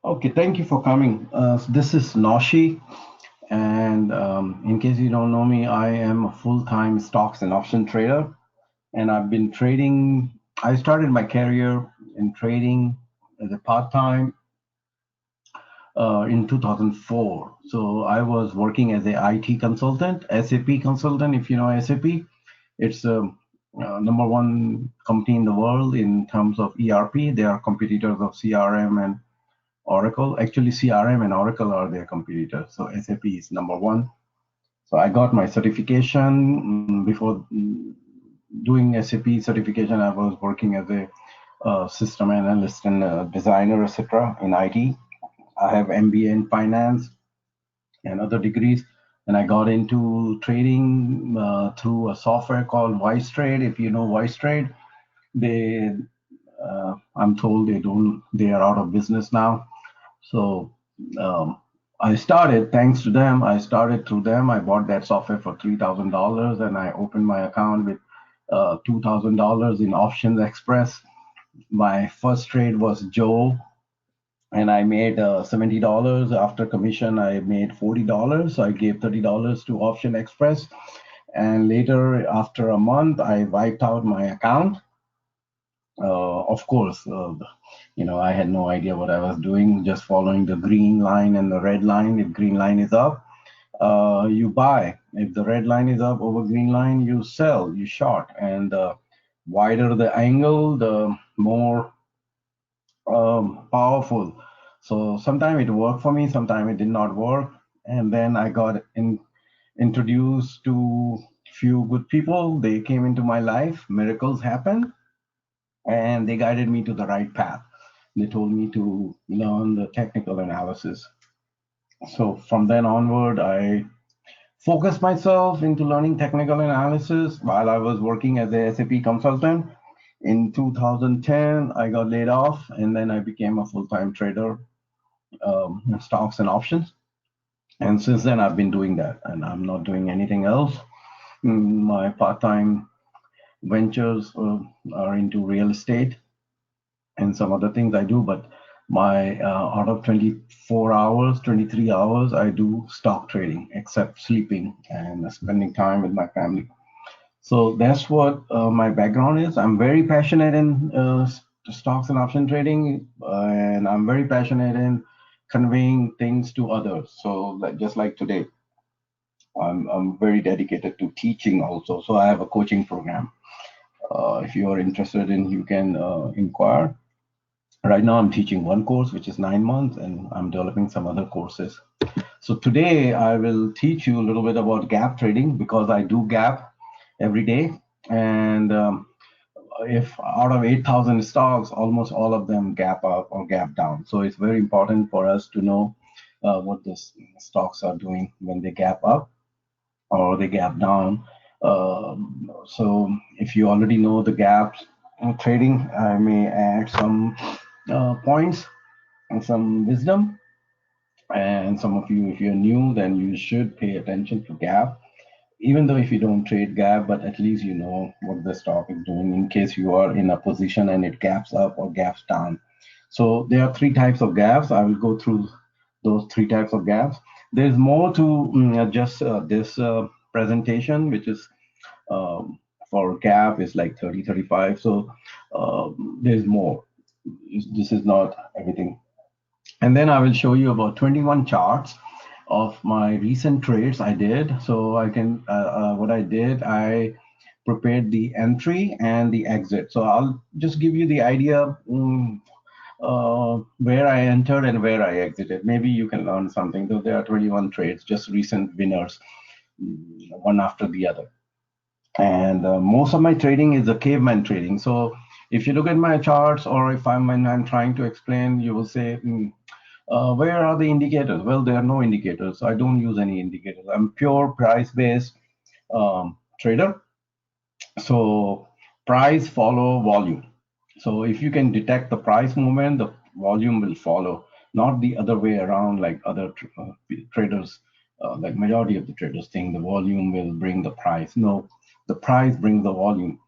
Okay, thank you for coming. This is Noshi, and in case you don't know me, I am a full-time stocks and option trader, and I've been trading. I started my career in trading as a part-time in 2004. So I was working as a IT consultant, SAP consultant. If you know SAP, it's a number one company in the world in terms of ERP. They are competitors of CRM and Oracle. Actually, CRM and Oracle are their competitors. So SAP is number one. So I got my certification. Before doing SAP certification, I was working as a system analyst and designer, etc. in IT. I have MBA in finance and other degrees. And I got into trading through a software called Wise Trade. If you know Wise Trade, they I'm told they are out of business now. So um, I started, thanks to them, I started through them. I bought that software for $3,000 and I opened my account with $2,000 in Options Express. My first trade was Joe, and I made $70. After commission, I made $40. So I gave $30 to Option Express. And later, after a month, I wiped out my account. Of course, I had no idea what I was doing, just following the green line and the red line. If green line is up, you buy. If the red line is up over green line, you sell, you short. And the wider the angle, the more powerful. So sometimes it worked for me, sometimes it did not work. And then I got introduced to few good people. They came into my life, miracles happened, and they guided me to the right path. They told me to learn the technical analysis. So from then onward, I focused myself into learning technical analysis while I was working as a SAP consultant. In 2010, I got laid off, and then I became a full-time trader in stocks and options. And since then, I've been doing that, and I'm not doing anything else. My part-time ventures are into real estate and some other things I do, but my out of 24 hours, 23 hours, I do stock trading, except sleeping and spending time with my family. So that's what my background is. I'm very passionate in stocks and option trading, and I'm very passionate in conveying things to others. So just like today, I'm very dedicated to teaching also. So I have a coaching program. If you are interested in, you can inquire. Right now, I'm teaching one course, which is 9 months, and I'm developing some other courses. So today, I will teach you a little bit about gap trading because I do gap every day. And if out of 8,000 stocks, almost all of them gap up or gap down. So it's very important for us to know what the stocks are doing when they gap up or they gap down. So if you already know the gaps trading, I may add some points and some wisdom. And some of you, if you're new, then you should pay attention to gap. Even though if you don't trade gap, but at least you know what the stock is doing in case you are in a position and it gaps up or gaps down. So there are three types of gaps. I will go through those three types of gaps. There's more to just this presentation, which is for gap is like 30, 35. So there's more. This is not everything. And then I will show you about 21 charts of my recent trades I did. So I can, what I did, I prepared the entry and the exit. So I'll just give you the idea where I entered and where I exited. Maybe you can learn something, though there are 21 trades, just recent winners, one after the other. And most of my trading is a caveman trading. So if you look at my charts, or if I'm trying to explain, you will say, where are the indicators? Well, there are no indicators. I don't use any indicators. I'm pure price-based trader. So price follow volume. So if you can detect the price movement, the volume will follow, not the other way around like other traders, like majority of the traders think the volume will bring the price. No, the price brings the volume.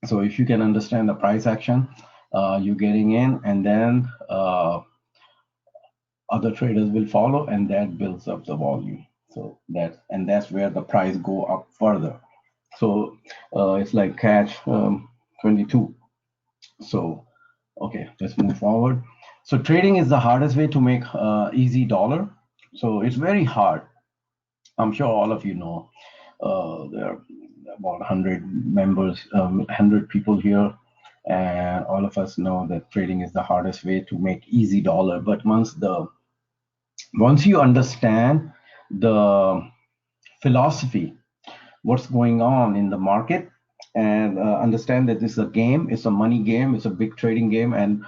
So if you can understand the price action, you're getting in, and then other traders will follow, and that builds up the volume. So that's where the price go up further. So it's like catch 22. So okay, let's move forward. So trading is the hardest way to make easy dollar. So it's very hard. I'm sure all of you know there are about 100 members, 100 people here, and all of us know that trading is the hardest way to make easy dollar. But once you understand the philosophy, what's going on in the market, and understand that this is a game, it's a money game, it's a big trading game, and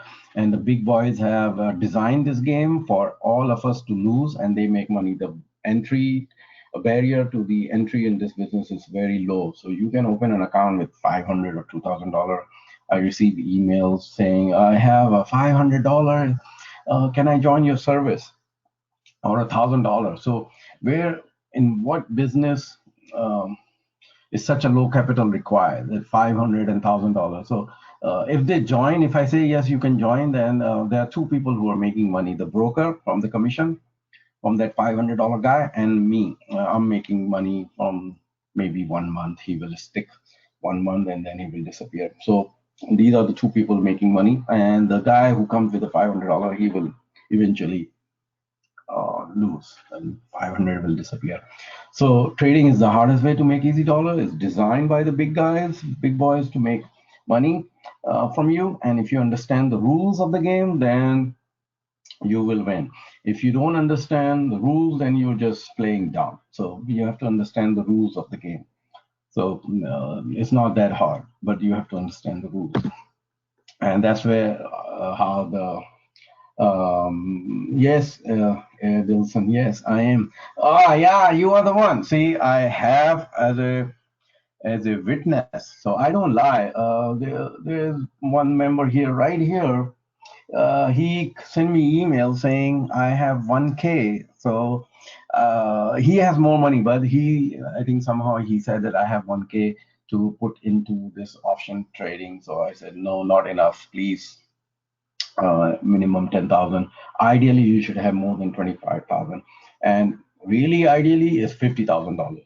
the big boys have designed this game for all of us to lose, and they make money. The entry a barrier to the entry in this business is very low. So you can open an account with $500 or $2,000. I receive emails saying, I have a $500, can I join your service? Or $1,000. So where, in what business is such a low capital required, that 500 and $1,000? So if they join, if I say yes, you can join, then there are two people who are making money: the broker from the commission from that $500 guy, and me. I'm making money from maybe 1 month. He will stick 1 month and then he will disappear. So these are the two people making money, and the guy who comes with the $500, he will eventually lose, and 500 will disappear. So trading is the hardest way to make easy dollar. It's designed by the big guys, big boys, to make money from you. And if you understand the rules of the game, then you will win. If you don't understand the rules, then you're just playing dumb. So you have to understand the rules of the game. So it's not that hard, but you have to understand the rules. And that's where how the yes, Wilson, yes, I am. Ah, yeah, you are the one. See, I have as a witness, so I don't lie. There's one member here, right here. He sent me email saying I have 1K. So he has more money, but I think somehow he said that I have 1K to put into this option trading. So I said, no, not enough, please. Minimum 10,000. Ideally, you should have more than 25,000, and really, ideally, is $50,000.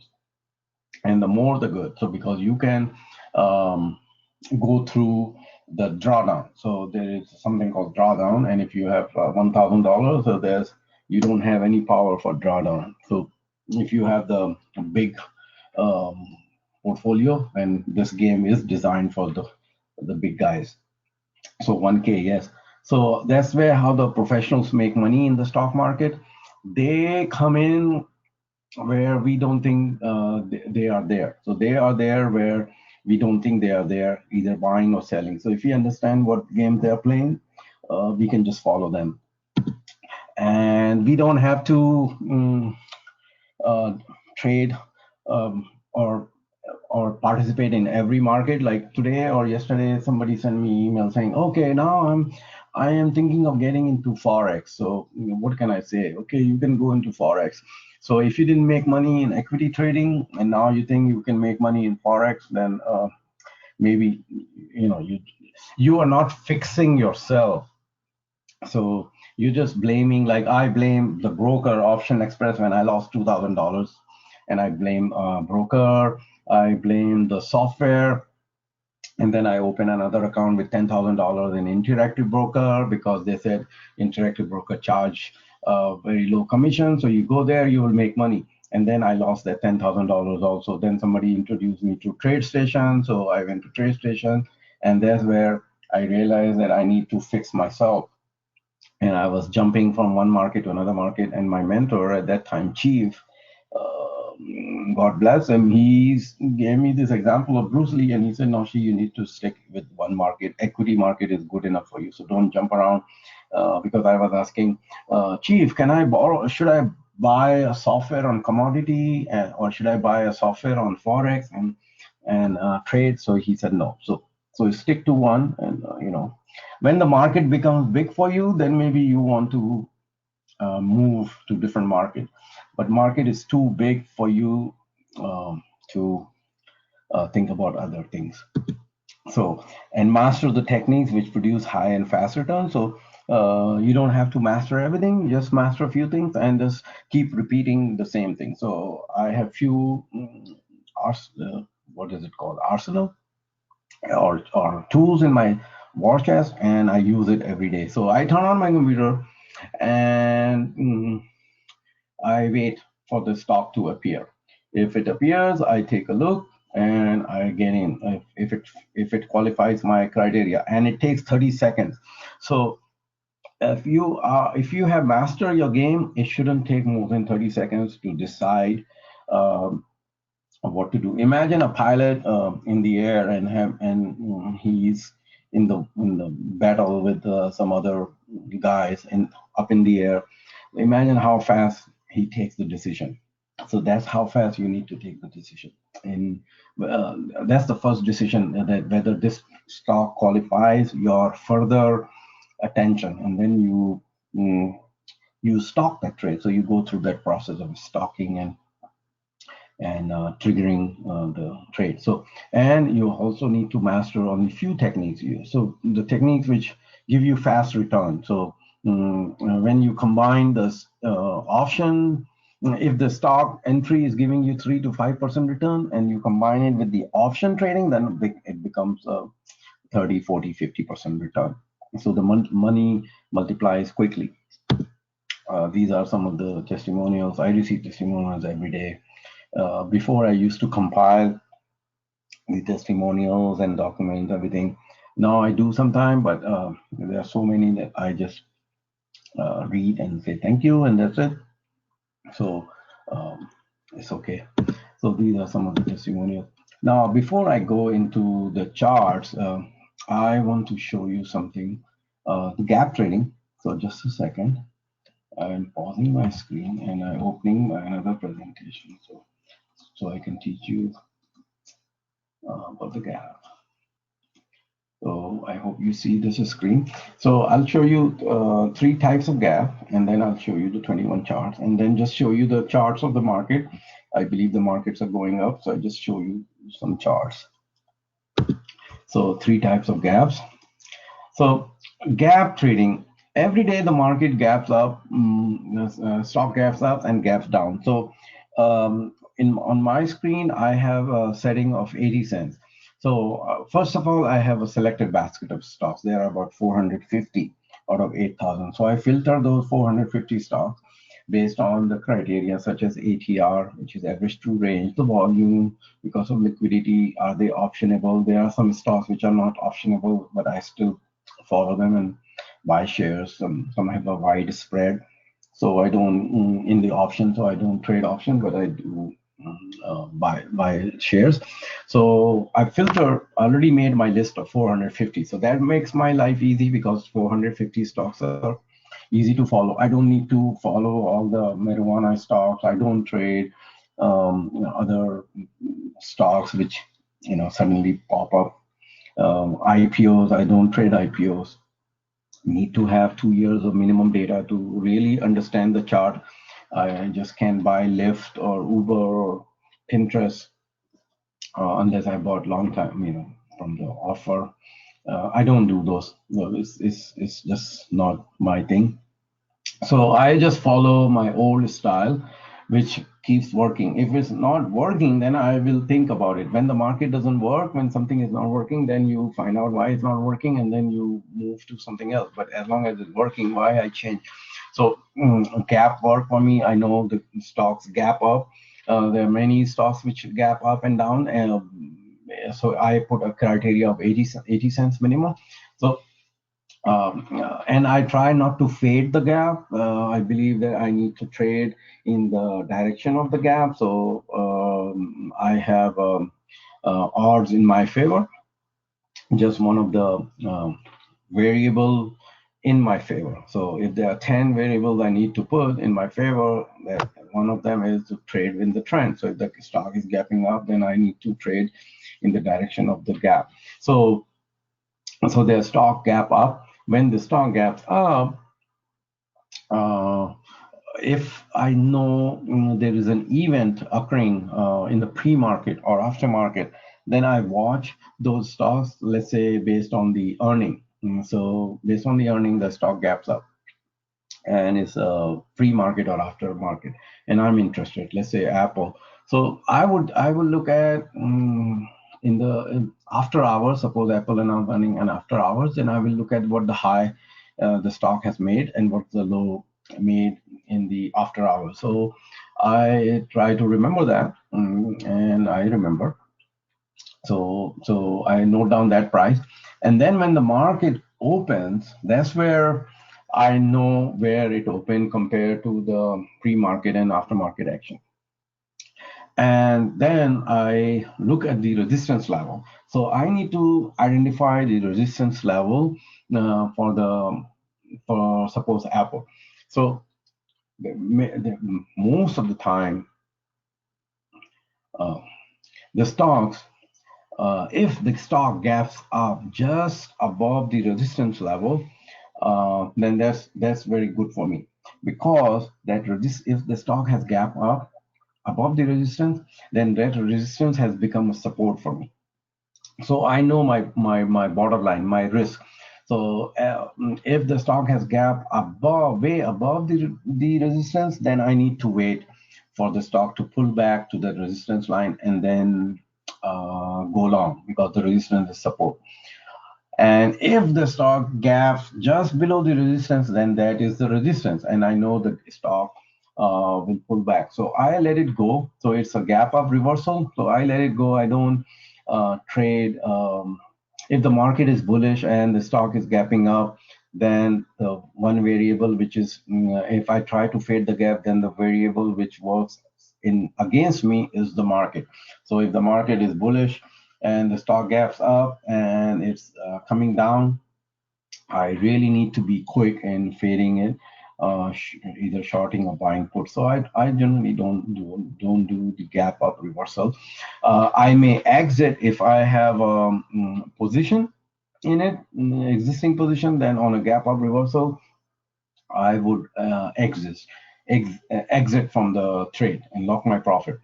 And the more, the good. So because you can go through the drawdown. So there is something called drawdown, and if you have $1,000, so you don't have any power for drawdown. So if you have the big um, portfolio, and this game is designed for the big guys. So 1K, yes. So that's where how the professionals make money in the stock market. They come in where we don't think they are there. So they are there where we don't think they are there, either buying or selling. So if we understand what game they're playing, we can just follow them. And we don't have to trade or participate in every market. Like today or yesterday, somebody sent me email saying, okay, now I am thinking of getting into forex. So what can I say? Okay, you can go into forex. So if you didn't make money in equity trading and now you think you can make money in forex, then maybe you are not fixing yourself. So you're just blaming, like I blame the broker Option Express when I lost $2,000, and I blame broker, I blame the software, and then I open another account with $10,000 in Interactive Broker because they said Interactive Broker charge very low commission. So you go there, you will make money. And then I lost that $10,000 also. Then somebody introduced me to TradeStation. So I went to TradeStation, and that's where I realized that I need to fix myself. And I was jumping from one market to another market. And my mentor at that time, Chief, God bless him, he gave me this example of Bruce Lee, and he said, no, you need to stick with one market. Equity market is good enough for you, so don't jump around. Because I was asking, Chief, can I borrow? Should I buy a software on commodity, or should I buy a software on forex and trade? So he said no. So stick to one, and when the market becomes big for you, then maybe you want to move to different market. But market is too big for you to think about other things. So, and master the techniques which produce high and fast returns. So You don't have to master everything, just master a few things and just keep repeating the same thing. So I have few what is it called, arsenal or tools in my war chest, and I use it every day. So I turn on my computer and I wait for the stock to appear. If it appears, I take a look and I get in. If it qualifies my criteria, and it takes 30 seconds. So if you have mastered your game, it shouldn't take more than 30 seconds to decide um, what to do. Imagine a pilot in the air and he's in the battle with some other guys and up in the air. Imagine how fast he takes the decision. So that's how fast you need to take the decision. And uh, that's the first decision, that whether this stock qualifies your further attention, and then you stock that trade. So you go through that process of stocking and triggering the trade. So, and you also need to master only few techniques. So the techniques which give you fast return. So when you combine this option, if the stock entry is giving you 3 to 5% return, and you combine it with the option trading, then it becomes 30, 40, 50% return. So the money multiplies quickly. These are some of the testimonials. I receive testimonials every day. Before I used to compile the testimonials and documents, everything. Now I do sometime, but there are so many that I just read and say thank you, and that's it. So um, it's okay. So these are some of the testimonials. Now, before I go into the charts, I want to show you something, the gap trading. So just a second. I'm pausing my screen and I'm opening another presentation so I can teach you about the gap. So I hope you see this screen. So I'll show you 3 types of gap, and then I'll show you the 21 charts, and then just show you the charts of the market. I believe the markets are going up, so I just show you some charts. So 3 types of gaps. So gap trading. Every day the market gaps up, stock gaps up and gaps down. So in on my screen, I have a setting of 80 cents. So first of all, I have a selected basket of stocks. There are about 450 out of 8,000. So I filter those 450 stocks based on the criteria such as ATR, which is average true range, the volume, because of liquidity, are they optionable? There are some stocks which are not optionable, but I still follow them and buy shares. Some have a wide spread, so I don't in the option. So I don't trade option, but I do buy shares. So I filter already made my list of 450. So that makes my life easy because 450 stocks are easy to follow. I don't need to follow all the marijuana stocks. I don't trade other stocks which suddenly pop up. IPOs, I don't trade IPOs. Need to have 2 years of minimum data to really understand the chart. I just can't buy Lyft or Uber or Pinterest unless I bought long time, from the offer. I don't do those. No, it's just not my thing. So I just follow my old style, which keeps working. If it's not working, then I will think about it. When the market doesn't work, when something is not working, then you find out why it's not working, and then you move to something else. But as long as it's working, why I change? So gap work for me. I know the stocks gap up. There are many stocks which gap up and down. So I put a criteria of 80 cents minimum. So and I try not to fade the gap. I believe that I need to trade in the direction of the gap. So I have odds in my favor, just one of the variable in my favor. So if there are 10 variables I need to put in my favor, that one of them is to trade in the trend. So if the stock is gapping up, then I need to trade in the direction of the gap. So the stock gap up. When the stock gaps up, uh, if I know there is an event occurring in the pre-market or after market, then I watch those stocks, let's say based on the earning. So based on the earning, the stock gaps up and it's a pre-market or after market, and I'm interested. Let's say Apple. So I would look at in after hours. Suppose Apple and I'm running an after hours, and I will look at what the high the stock has made and what the low made in the after hours. So I try to remember that, and I remember. So I note down that price, and then when the market opens, that's where I know where it opened compared to the pre-market and after-market action. And then I look at the resistance level. So I need to identify the resistance level for suppose Apple. So most of the time, uh, the stocks if the stock gaps up just above the resistance level, then that's very good for me, because if the stock has gap up above the resistance, then that resistance has become a support for me. So I know my bottom line, my risk. So if the stock has gap way above the resistance, then I need to wait for the stock to pull back to the resistance line and then go long, because the resistance is support. And if the stock gaps just below the resistance, then that is the resistance, and I know the stock will pull back. So I let it go. So it's a gap up reversal. So I let it go. I don't trade. If the market is bullish and the stock is gapping up, then the one variable which is, if I try to fade the gap, then the variable which works in against me is the market. So if the market is bullish and the stock gaps up and it's coming down, I really need to be quick in fading it, either shorting or buying put. So I generally don't do the gap up reversal. I may exit if I have a position in it, existing position. Then on a gap up reversal, I would exit from the trade and lock my profit.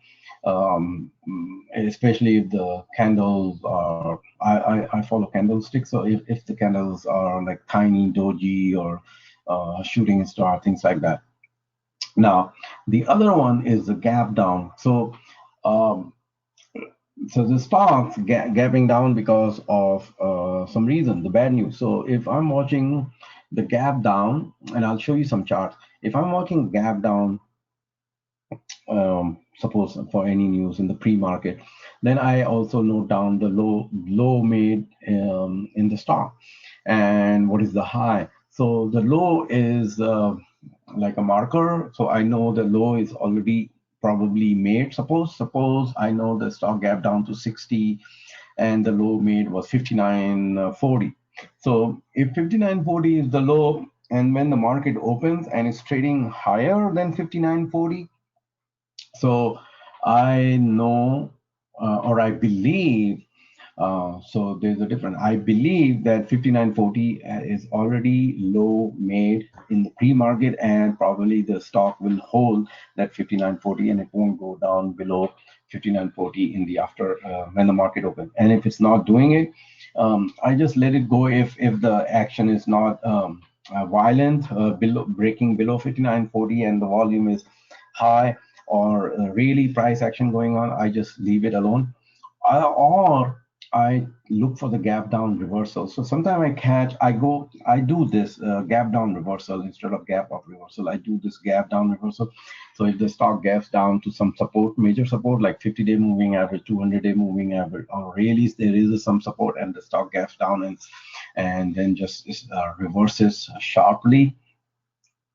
Especially if the candles are, I follow candlesticks. So if the candles are like tiny doji or shooting star, things like that. Now, the other one is the gap down. Um, so the stocks gapping down because of some reason, the bad news. So if I'm watching the gap down, and I'll show you some charts. If I'm watching gap down, suppose for any news in the pre-market, then I also note down the low made in the stock, and what is the high. So the low is like a marker, so I know the low is already probably made. Suppose I know the stock gap down to 60 and the low made was 59.40. So if 59.40 is the low, and when the market opens and it's trading higher than 59.40, so I know, or I believe, so there's a difference. I believe that 59.40 is already low made in the pre-market, and probably the stock will hold that 59.40 and it won't go down below 59.40 in the after when the market opens. And if it's not doing it, I just let it go. If the action is not violent, breaking below 59.40 and the volume is high, or really price action going on, I just leave it alone. Or I look for the gap down reversal. So sometimes I do this gap down reversal instead of gap up reversal. I do this gap down reversal. So if the stock gaps down to some support, major support like 50-day moving average, 200-day moving average, or really there is some support and the stock gaps down and then just reverses sharply,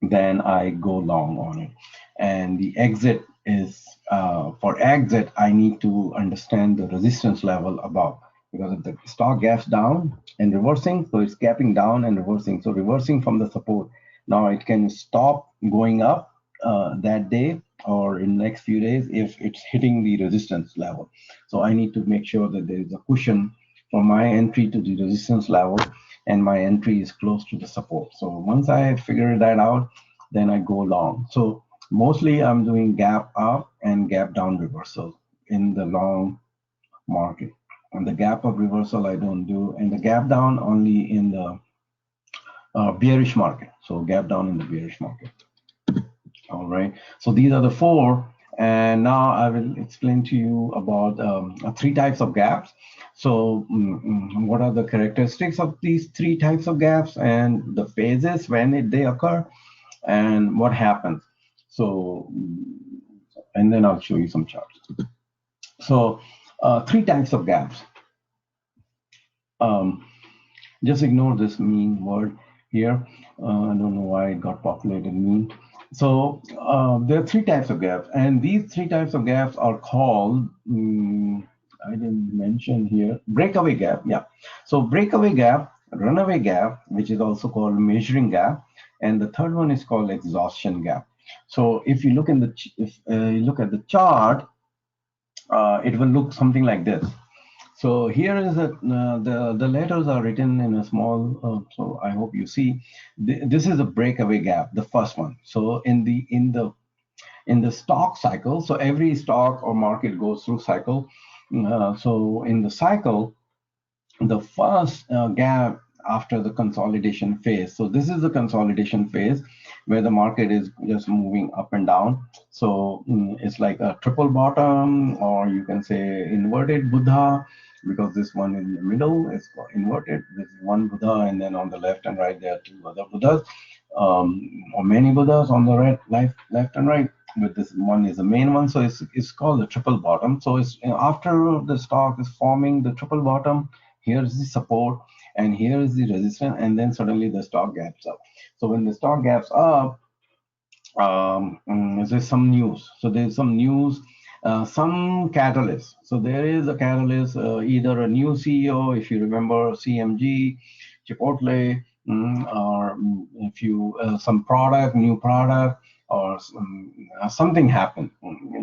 then I go long on it. And the exit is for exit, I need to understand the resistance level above, because if the stock gaps down and reversing, so it's gapping down and reversing. So reversing from the support. Now it can stop going up that day or in the next few days if it's hitting the resistance level. So I need to make sure that there is a cushion from my entry to the resistance level, and my entry is close to the support. So once I figure that out, then I go long. So mostly I'm doing gap up and gap down reversal in the long market. And the gap up reversal I don't do, and the gap down only in the bearish market. So gap down in the bearish market. All right. So these are the four. And now I will explain to you about three types of gaps. So what are the characteristics of these three types of gaps and the phases when they occur and what happens. So, and then I'll show you some charts. So three types of gaps. Just ignore this mean word here. I don't know why it got populated mean. So there are three types of gaps, and these three types of gaps are called, I didn't mention here, breakaway gap. Yeah. So breakaway gap, runaway gap, which is also called measuring gap, and the third one is called exhaustion gap. So if you look in the if you look at the chart, it will look something like this. So here is the letters are written in a small. So I hope you see. This is a breakaway gap, the first one. So in the stock cycle, so every stock or market goes through cycle. So in the cycle, the first gap after the consolidation phase. So this is the consolidation phase where the market is just moving up and down. So it's like a triple bottom, or you can say inverted Buddha, because this one in the middle is inverted. This is one Buddha, and then on the left and right there are two other Buddhas, or many Buddhas on the right, left and right. But this one is the main one, so it's called the triple bottom. So it's after the stock is forming the triple bottom, here's the support and here is the resistance, and then suddenly the stock gaps up. So when the stock gaps up, there's some news. So there's some news, some catalyst. So there is a catalyst, either a new CEO, if you remember CMG, Chipotle, or if you some product, new product, or something happened.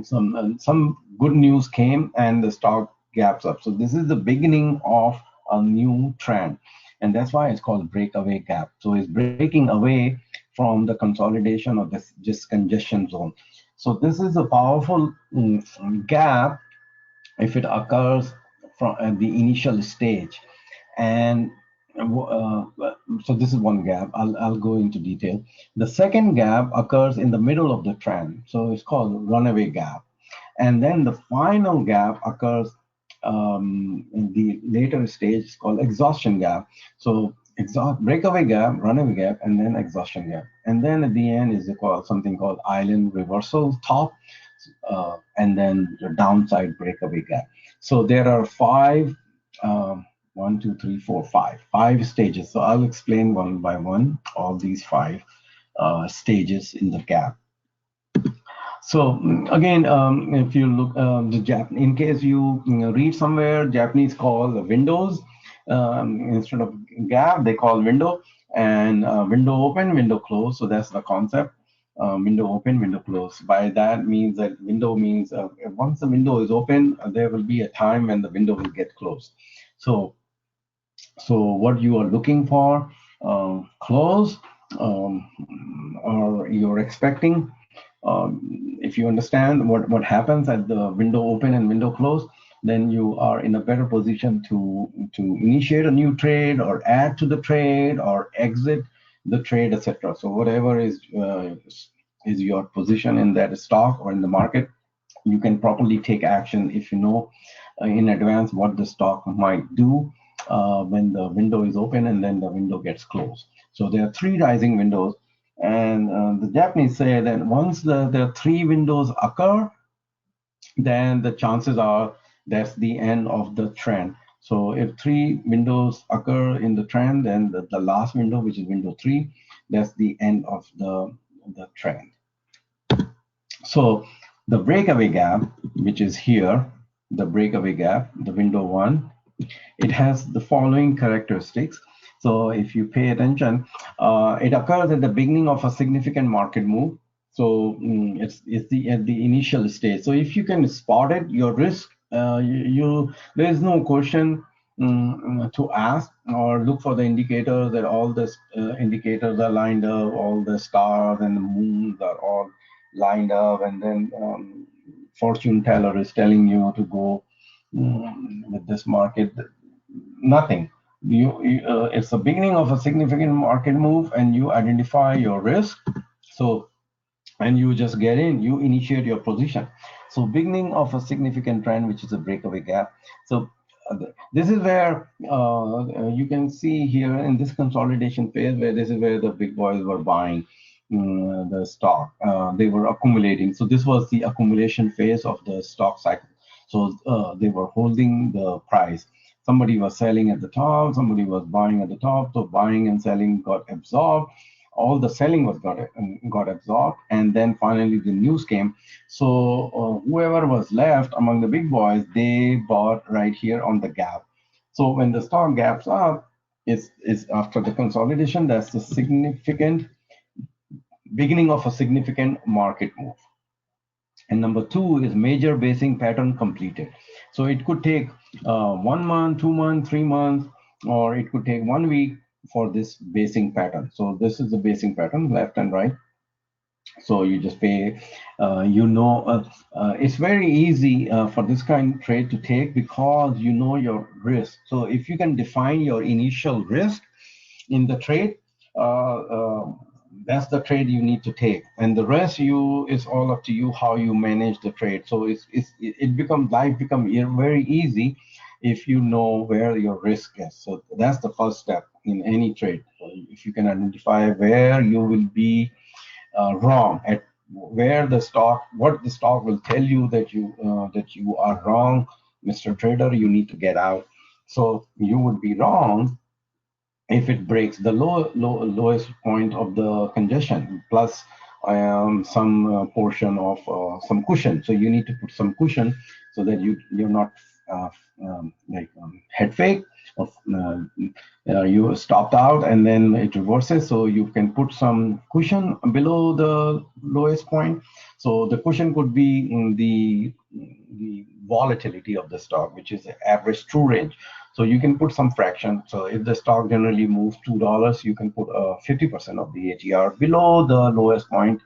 Some good news came and the stock gaps up. So this is the beginning of a new trend, and that's why it's called breakaway gap. So it's breaking away from the consolidation or this congestion zone. So this is a powerful gap if it occurs from at the initial stage. And so this is one gap. I'll go into detail. The second gap occurs in the middle of the trend. So it's called runaway gap. And then the final gap occurs in the later stage. It's called exhaustion gap. So breakaway gap, runaway gap, and then exhaustion gap. And then at the end is something called island reversal top, and then the downside breakaway gap. So there are five, one, two, three, four, five stages. So I'll explain one by one all these five stages in the gap. So again, if you look the in case you, read somewhere, Japanese call the windows instead of gap, they call window, and window open, window close. So that's the concept. Window open, window close. By that means that window means once the window is open, there will be a time when the window will get closed. So what you are looking for, close, or you're expecting. If you understand what happens at the window open and window close, then you are in a better position to initiate a new trade or add to the trade or exit the trade, etc. So whatever is your position in that stock or in the market, you can properly take action if you know in advance what the stock might do when the window is open and then the window gets closed. So there are three rising windows. And the Japanese say that once the three windows occur, then the chances are that's the end of the trend. So if three windows occur in the trend, then the last window, which is window three, that's the end of the trend. So the breakaway gap, which is here, the breakaway gap, the window one, it has the following characteristics. So if you pay attention, it occurs at the beginning of a significant market move. So it's at the initial stage. So if you can spot it, your risk, there is no question to ask or look for the indicators that all the indicators are lined up, all the stars and the moons are all lined up, and then fortune teller is telling you to go with this market. Nothing. it's the beginning of a significant market move, and you identify your risk. So, and you just get in, you initiate your position. So beginning of a significant trend, which is a breakaway gap. So this is where you can see here in this consolidation phase, where this is where the big boys were buying the stock. They were accumulating. So this was the accumulation phase of the stock cycle. So they were holding the price. Somebody was selling at the top, somebody was buying at the top. So buying and selling got absorbed. All the selling was got absorbed, and then finally the news came. So whoever was left among the big boys, they bought right here on the gap. So when the stock gaps up, it's after the consolidation. That's the significant beginning of a significant market move. And number two is major basing pattern completed. So it could take 1 month, 2 months, 3 months, or it could take 1 week for this basing pattern. So this is the basing pattern, left and right. So you just pay, it's very easy for this kind of trade to take, because you know your risk. So if you can define your initial risk in the trade, uh, uh, that's the trade you need to take, and the rest you is all up to you how you manage the trade. So it becomes life become very easy if you know where your risk is. So that's the first step in any trade. So if you can identify where you will be wrong, at where the stock, what the stock will tell you that you are wrong, Mr. Trader, you need to get out. So you would be wrong if it breaks the lowest point of the congestion, plus some portion of some cushion. So you need to put some cushion so that you're not uh, head fake, or you stopped out and then it reverses. So you can put some cushion below the lowest point. So the cushion could be in the volatility of the stock, which is the average true range. So you can put some fraction. So if the stock generally moves $2, you can put 50% of the ATR below the lowest point,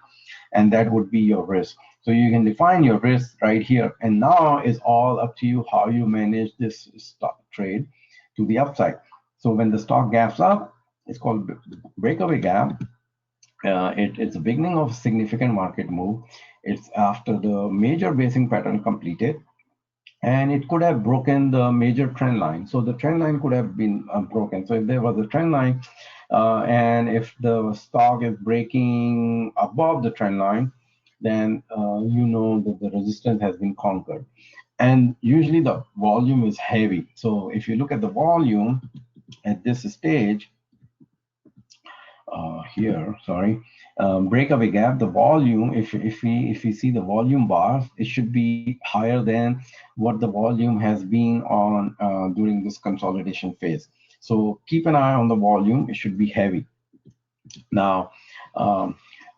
and that would be your risk. So you can define your risk right here. And now it's all up to you how you manage this stock trade to the upside. So when the stock gaps up, it's called breakaway gap. It's the beginning of a significant market move. It's after the major basing pattern completed, and it could have broken the major trend line. So the trend line could have been broken. So if there was a trend line, and if the stock is breaking above the trend line, then you know that the resistance has been conquered. And usually the volume is heavy. So if you look at the volume at this stage, here, sorry, breakaway gap, the volume, if we see the volume bars, it should be higher than what the volume has been on during this consolidation phase. So keep an eye on the volume, it should be heavy. Now,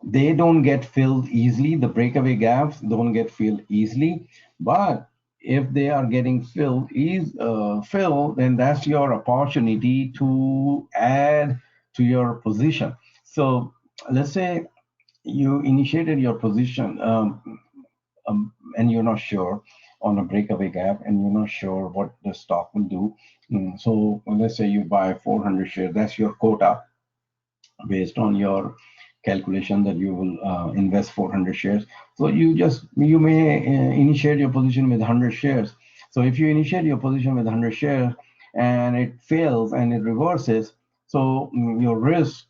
they don't get filled easily. The breakaway gaps don't get filled easily, but if they are getting filled, then that's your opportunity to add to your position. So let's say you initiated your position, and you're not sure on a breakaway gap, and you're not sure what the stock will do. So let's say you buy 400 shares, that's your quota based on your calculation that you will invest 400 shares. So you may initiate your position with 100 shares. So if you initiate your position with 100 shares and it fails and it reverses, so your risk,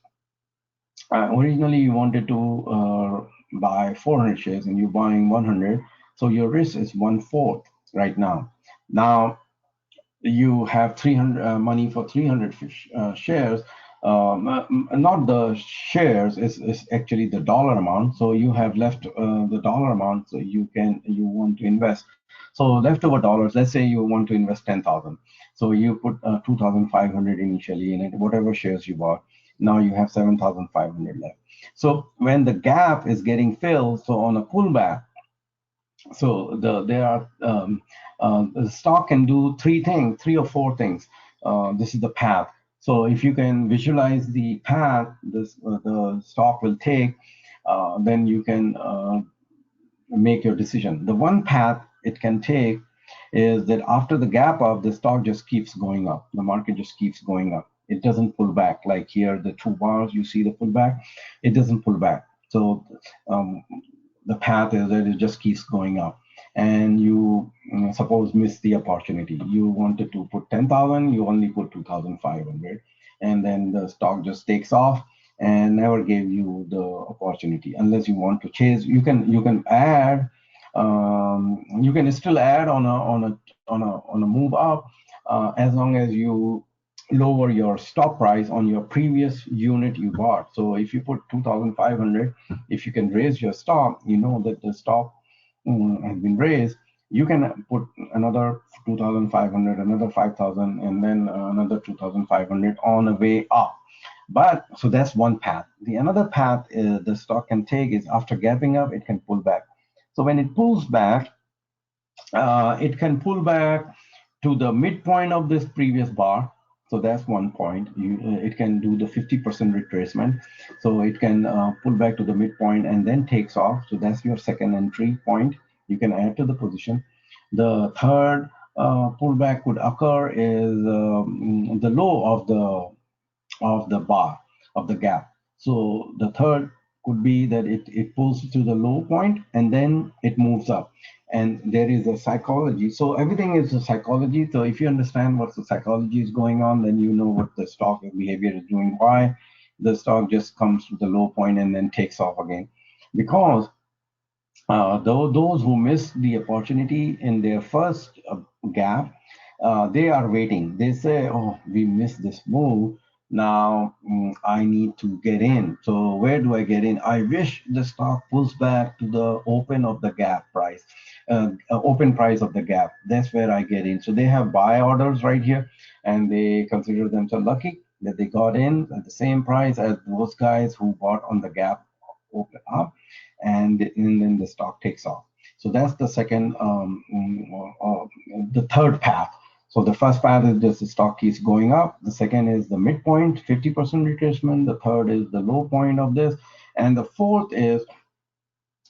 originally you wanted to buy 400 shares and you're buying 100, so your risk is 1/4 right now. Now you have 300 money for 300 shares. Not the shares, is actually the dollar amount. So you have left the dollar amount, so you want to invest. So leftover dollars, let's say you want to invest 10,000. So you put 2,500 initially in it, whatever shares you bought. Now you have 7,500 left. So when the gap is getting filled, so on a pullback, so the stock can do three or four things. This is the path. So if you can visualize the path the stock will take, then you can make your decision. The one path it can take is that after the gap up, the stock just keeps going up. The market just keeps going up. It doesn't pull back. Like here, the two bars, you see the pullback. It doesn't pull back. So um, the path is that it just keeps going up. And you suppose miss the opportunity. You wanted to put 10,000, you only put 2,500, and then the stock just takes off and never gave you the opportunity. Unless you want to chase, you can add, you can still add on a move up, as long as you lower your stop price on your previous unit you bought. So if you put 2,500, if you can raise your stop, you know that the stop has been raised, you can put another 2,500, another 5,000, and then another 2,500 on the way up. But so that's one path. The another path the stock can take is after gapping up, it can pull back. So when it pulls back, it can pull back to the midpoint of this previous bar. So that's one point. It can do the 50% retracement. So it can pull back to the midpoint and then takes off. So that's your second entry point. You can add to the position. The third pullback could occur is the low of the bar of the gap. So the third could be that it pulls to the low point and then it moves up. And there is a psychology. So everything is a psychology. So if you understand what the psychology is going on, then you know what the stock behavior is doing, why the stock just comes to the low point and then takes off again. Because those who miss the opportunity in their first gap, they are waiting. They say, "Oh, we missed this move. Now I need to get in. So where do I get in? I wish the stock pulls back to the open of the gap price, open price of the gap. That's where I get in." So they have buy orders right here, and they consider themselves lucky that they got in at the same price as those guys who bought on the gap open up, and then the stock takes off. So that's the second, the third path. So the first path is just the stock keeps going up. The second is the midpoint, 50% retracement. The third is the low point of this. And the fourth is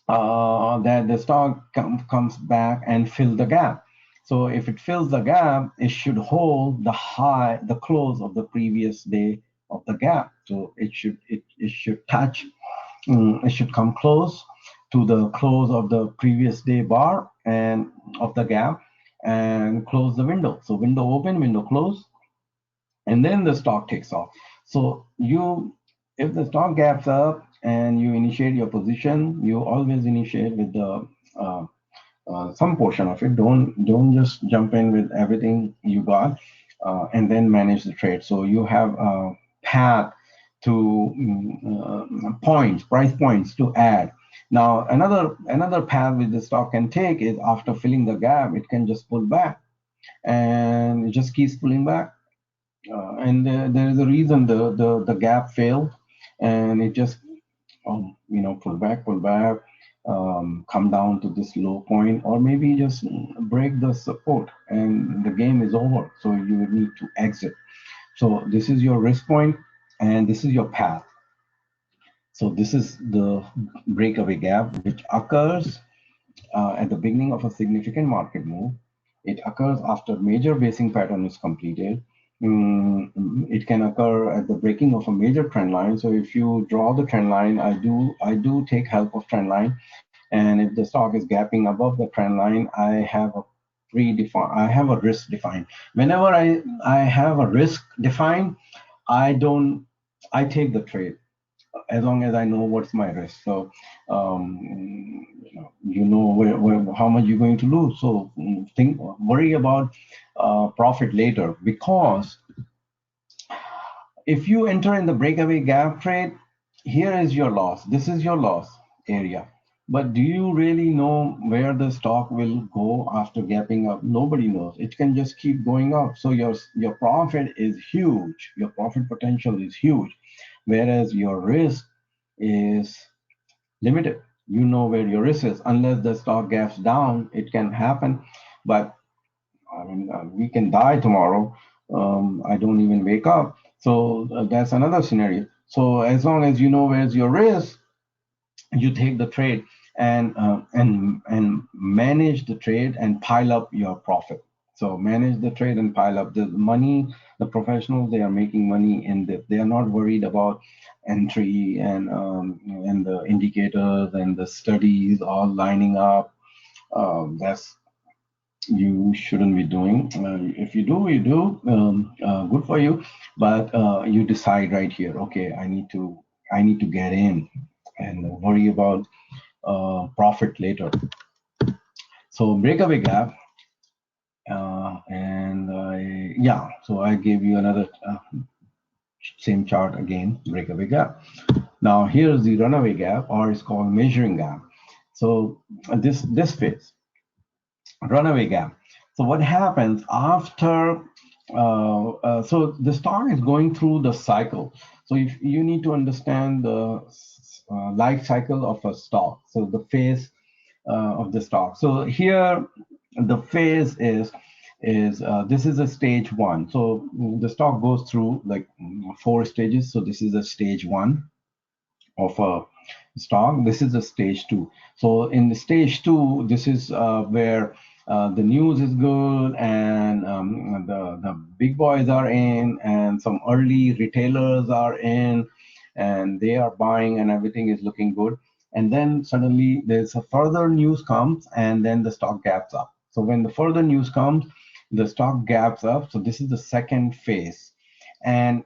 that the stock comes back and fill the gap. So if it fills the gap, it should hold the high, the close of the previous day of the gap. So it should touch, it should come close to the close of the previous day bar and of the gap and close the window. So window open, window close, and then the stock takes off. So if the stock gaps up and you initiate your position, you always initiate with the some portion of it. Don't just jump in with everything you got and then manage the trade. So you have a path to points, price points to add. Now another path which the stock can take is after filling the gap, it can just pull back, and it just keeps pulling back. And there is a reason the gap failed, and it just pull back, come down to this low point, or maybe just break the support, and the game is over. So you need to exit. So this is your risk point, and this is your path. So this is the breakaway gap, which occurs at the beginning of a significant market move. It occurs after major basing pattern is completed. It can occur at the breaking of a major trend line. So if you draw the trend line, I do take help of trend line, and if the stock is gapping above the trend line, I have a risk defined. Whenever I have a risk defined, I don't I take the trade as long as I know what's my risk. So where how much you're going to lose. So worry about profit later, because if you enter in the breakaway gap trade, here is your loss. This is your loss area. But do you really know where the stock will go after gapping up? Nobody knows. It can just keep going up. So your profit is huge. Your profit potential is huge, whereas your risk is limited. You know where your risk is. Unless the stock gaps down, it can happen. But I mean, we can die tomorrow. I don't even wake up. So that's another scenario. So as long as you know where's your risk, you take the trade. and manage the trade and pile up your profit. So manage the trade and pile up the money. The professionals, they are making money in the, they are not worried about entry and the indicators and the studies all lining up. That's you shouldn't be doing. If you do, you do. Good for you. But you decide right here. Okay, I need to get in and worry about profit later. So breakaway gap, yeah. So I gave you another same chart again. Breakaway gap. Now here's the runaway gap, or it's called measuring gap. So this phase, runaway gap. So what happens after? So the stock is going through the cycle. So if you need to understand the life cycle of a stock, so the phase of the stock. So here, the phase is this is a stage one. So the stock goes through like 4 stages. So this is a stage one of a stock. This is a stage two. So in the stage two, this is where the news is good and the big boys are in and some early retailers are in and they are buying and everything is looking good. And then suddenly there's a further news comes and then the stock gaps up. So when the further news comes, the stock gaps up. So this is the second phase. And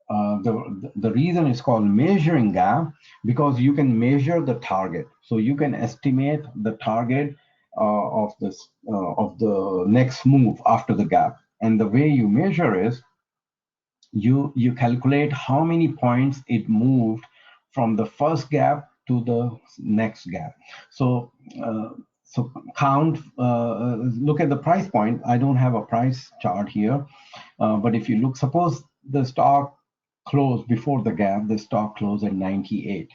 the reason it's called measuring gap because you can measure the target. So you can estimate the target of the next move after the gap. And the way you measure is you calculate how many points it moved from the first gap to the next gap. So so count, look at the price point. I don't have a price chart here, but if you look, suppose the stock closed before the gap, the stock closed at 98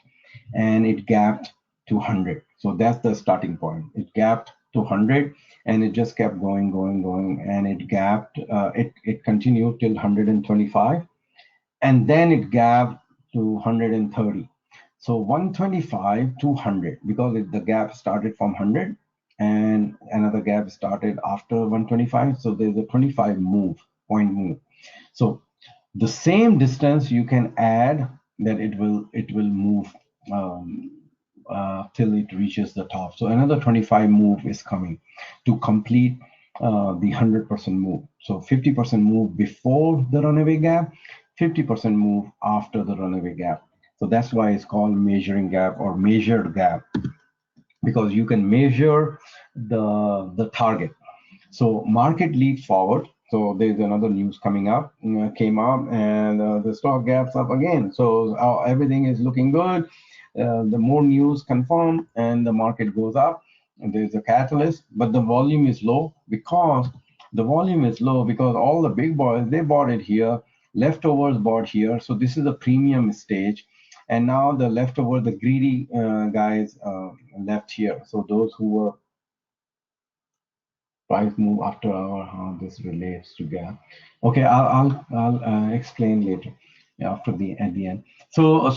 and it gapped to 100. So that's the starting point. It gapped to 100 and it just kept going, and it gapped, it continued till 125 and then it gapped to 130. So 125 to 100 because the gap started from 100 and another gap started after 125. So there's a 25 point move. So the same distance you can add that it will move till it reaches the top. So another 25 move is coming to complete the 100% move. So 50% move before the runaway gap, 50% move after the runaway gap. So that's why it's called measuring gap or measured gap, because you can measure the target. So market leaps forward. So there's another news coming up, came up, and the stock gaps up again. So everything is looking good. The more news confirm, and the market goes up. And there's a catalyst, but the volume is low because all the big boys, they bought it here, leftovers bought here. So this is a premium stage, and now the leftover, the greedy guys left here. So those who were price move after hour, how this relates to gap. Okay, I'll explain later, yeah, at the end. So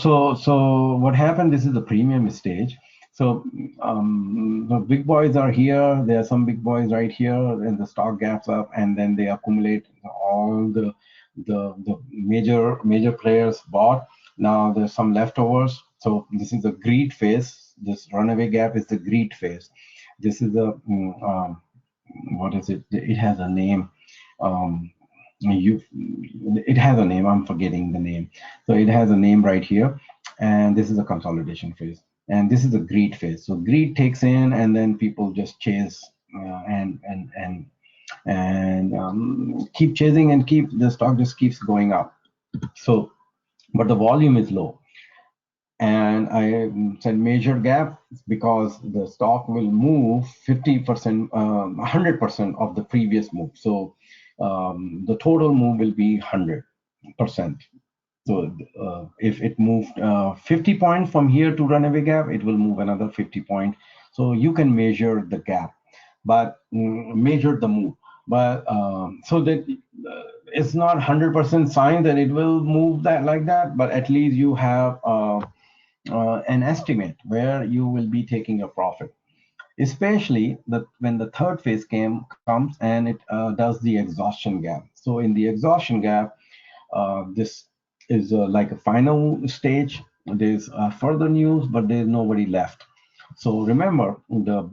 what happened? This is the premium stage. So the big boys are here. There are some big boys right here, and the stock gaps up, and then they accumulate all the major players bought. Now there's some leftovers. So this is the greed phase. This runaway gap is the greed phase. This is the what is it? It has a name. It has a name. I'm forgetting the name. So it has a name right here, and this is a consolidation phase, and this is a greed phase. So greed takes in, and then people just chase and keep chasing and keep the stock just keeps going up. So, but the volume is low. And I said major gap because the stock will move 50%, 100% of the previous move. So the total move will be 100%. So if it moved 50 points from here to runaway gap, it will move another 50 points. So you can measure the gap, but measure the move. But so that it's not 100% sign that it will move that like that, but at least you have an estimate where you will be taking your profit, especially when the third phase comes and it does the exhaustion gap. So in the exhaustion gap, this is like a final stage. There's further news, but there's nobody left. So remember, the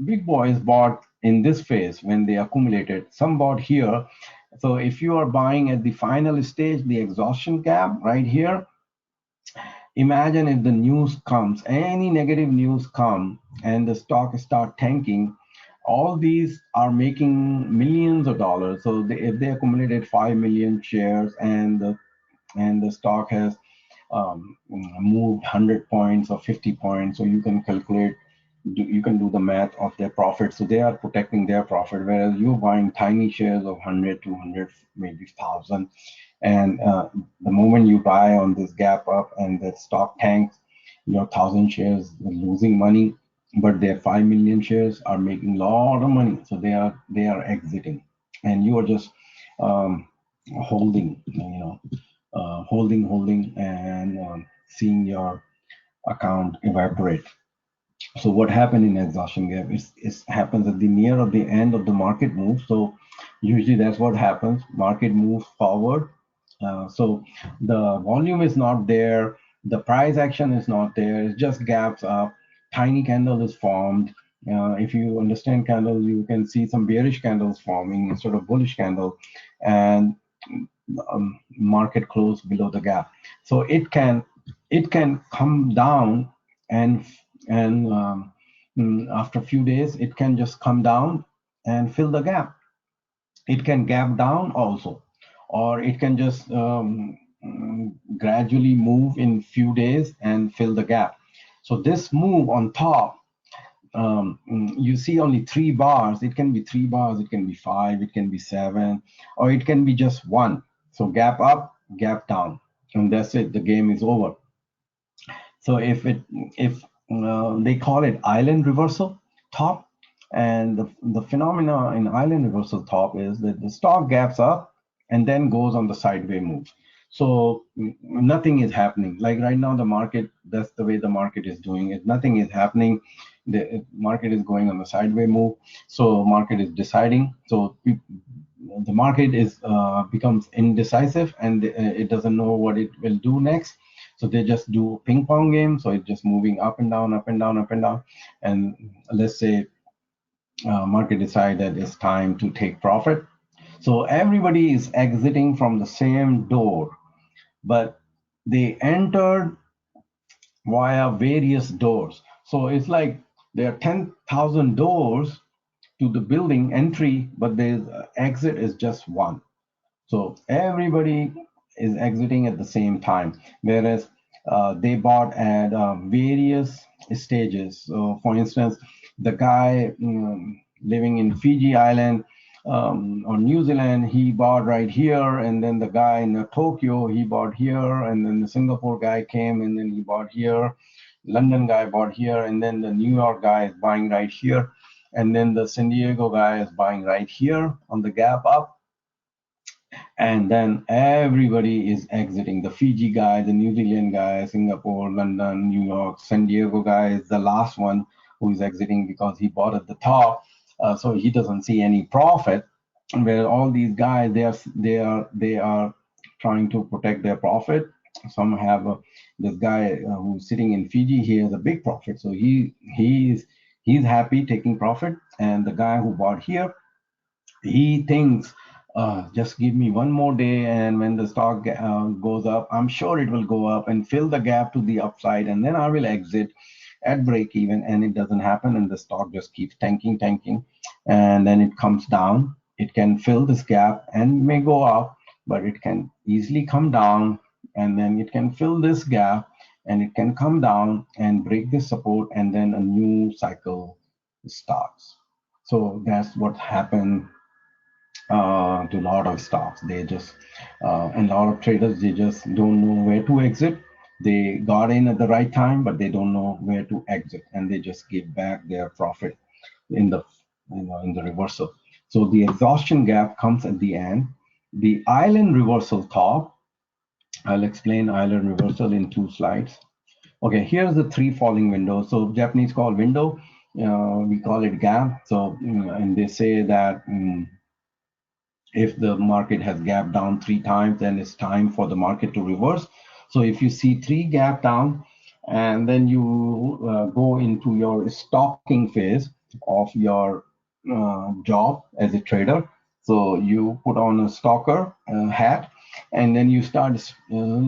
big boys bought in this phase when they accumulated. Some bought here. So if you are buying at the final stage, the exhaustion gap right here, imagine if the news comes, any negative news come, and the stock start tanking. All these are making millions of dollars. So if they accumulated 5 million shares and the stock has moved 100 points or 50 points, so you can calculate, you can do the math of their profit. So they are protecting their profit, whereas you're buying tiny shares of 100, 200, maybe 1,000. And the moment you buy on this gap up and the stock tanks, your 1,000 shares are losing money, but their 5 million shares are making a lot of money. So they are exiting, and you are just holding, holding, and seeing your account evaporate. So what happened in exhaustion gap is happens at the near of the end of the market move. So usually that's what happens. Market moves forward. So the volume is not there. The price action is not there. It just gaps up. Tiny candle is formed. If you understand candles, you can see some bearish candles forming instead of bullish candle, and market close below the gap. So it can come down, and after a few days it can just come down and fill the gap. It can gap down also, or it can just gradually move in few days and fill the gap. So this move on top, you see only 3 bars. It can be 3 bars, it can be 5, it can be 7, or it can be just 1. So gap up, gap down, and that's it. The game is over. So if they call it island reversal top, and the phenomena in island reversal top is that the stock gaps up and then goes on the sideways move. So nothing is happening. Like right now, the market, that's the way the market is doing it. Nothing is happening. The market is going on the sideways move. So market is deciding. So the market is becomes indecisive, and it doesn't know what it will do next. So they just do ping pong game. So it's just moving up and down, up and down, up and down. And let's say market decide that it's time to take profit. So everybody is exiting from the same door, but they entered via various doors. So it's like there are 10,000 doors to the building entry, but the exit is just one. So everybody is exiting at the same time, whereas they bought at various stages. So, for instance, the guy living in Fiji Island or New Zealand, he bought right here, and then the guy in Tokyo, he bought here, and then the Singapore guy came, and then he bought here. London guy bought here, and then the New York guy is buying right here, and then the San Diego guy is buying right here on the gap up, and then everybody is exiting. The Fiji guy, the New Zealand guy, Singapore, London, New York, San Diego guy is the last one who is exiting because he bought at the top, so he doesn't see any profit. Where all these guys, they are trying to protect their profit. Some have this guy who's sitting in Fiji. He has a big profit, so he's happy taking profit. And the guy who bought here, he thinks, just give me one more day, and when the stock goes up, I'm sure it will go up and fill the gap to the upside, and then I will exit at break even. And it doesn't happen, and the stock just keeps tanking, and then it comes down. It can fill this gap and may go up, but it can easily come down, and then it can fill this gap, and it can come down and break this support, and then a new cycle starts. So that's what happened to a lot of stocks. They just and a lot of traders, they just don't know where to exit. They got in at the right time, but they don't know where to exit, and they just give back their profit in the in the reversal. So the exhaustion gap comes at the end. The island reversal top. I'll explain island reversal in 2 slides. Okay, here's the three falling windows. So Japanese call window, we call it gap. So and they say that if the market has gapped down three times, then it's time for the market to reverse. So if you see three gap down, and then you go into your stocking phase of your job as a trader. So you put on a stalker hat, and then you start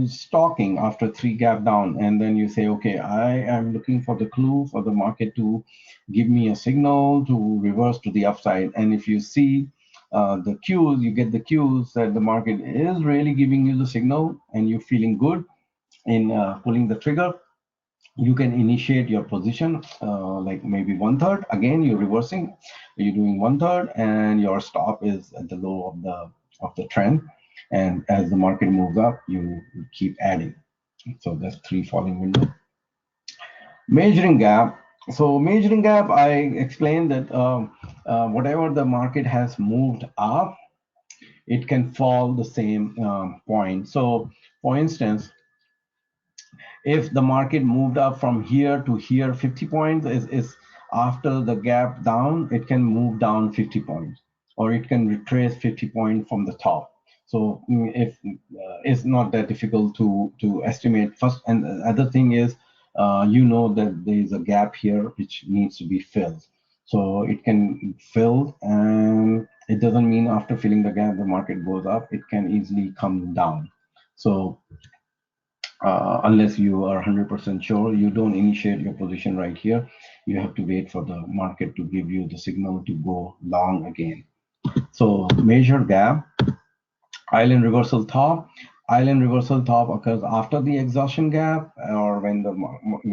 stalking after three gap down, and then you say, okay, I am looking for the clue for the market to give me a signal to reverse to the upside. And if you see the cues, you get the cues that the market is really giving you the signal and you're feeling good in pulling the trigger, you can initiate your position like maybe one third. Again, you're reversing, you're doing one third, and your stop is at the low of the trend. And as the market moves up, you keep adding. So that's three falling window. Measuring gap. So measuring gap, I explained that whatever the market has moved up, it can fall the same point. So for instance, if the market moved up from here to here 50 points, is after the gap down, it can move down 50 points, or it can retrace 50 points from the top. So if it's not that difficult to estimate first. And the other thing is, you know that there is a gap here which needs to be filled. So it can fill, and it doesn't mean after filling the gap the market goes up. It can easily come down. So unless you are 100% sure, you don't initiate your position right here. You have to wait for the market to give you the signal to go long again. So measure gap, island reversal top. Island reversal top occurs after the exhaustion gap, or when the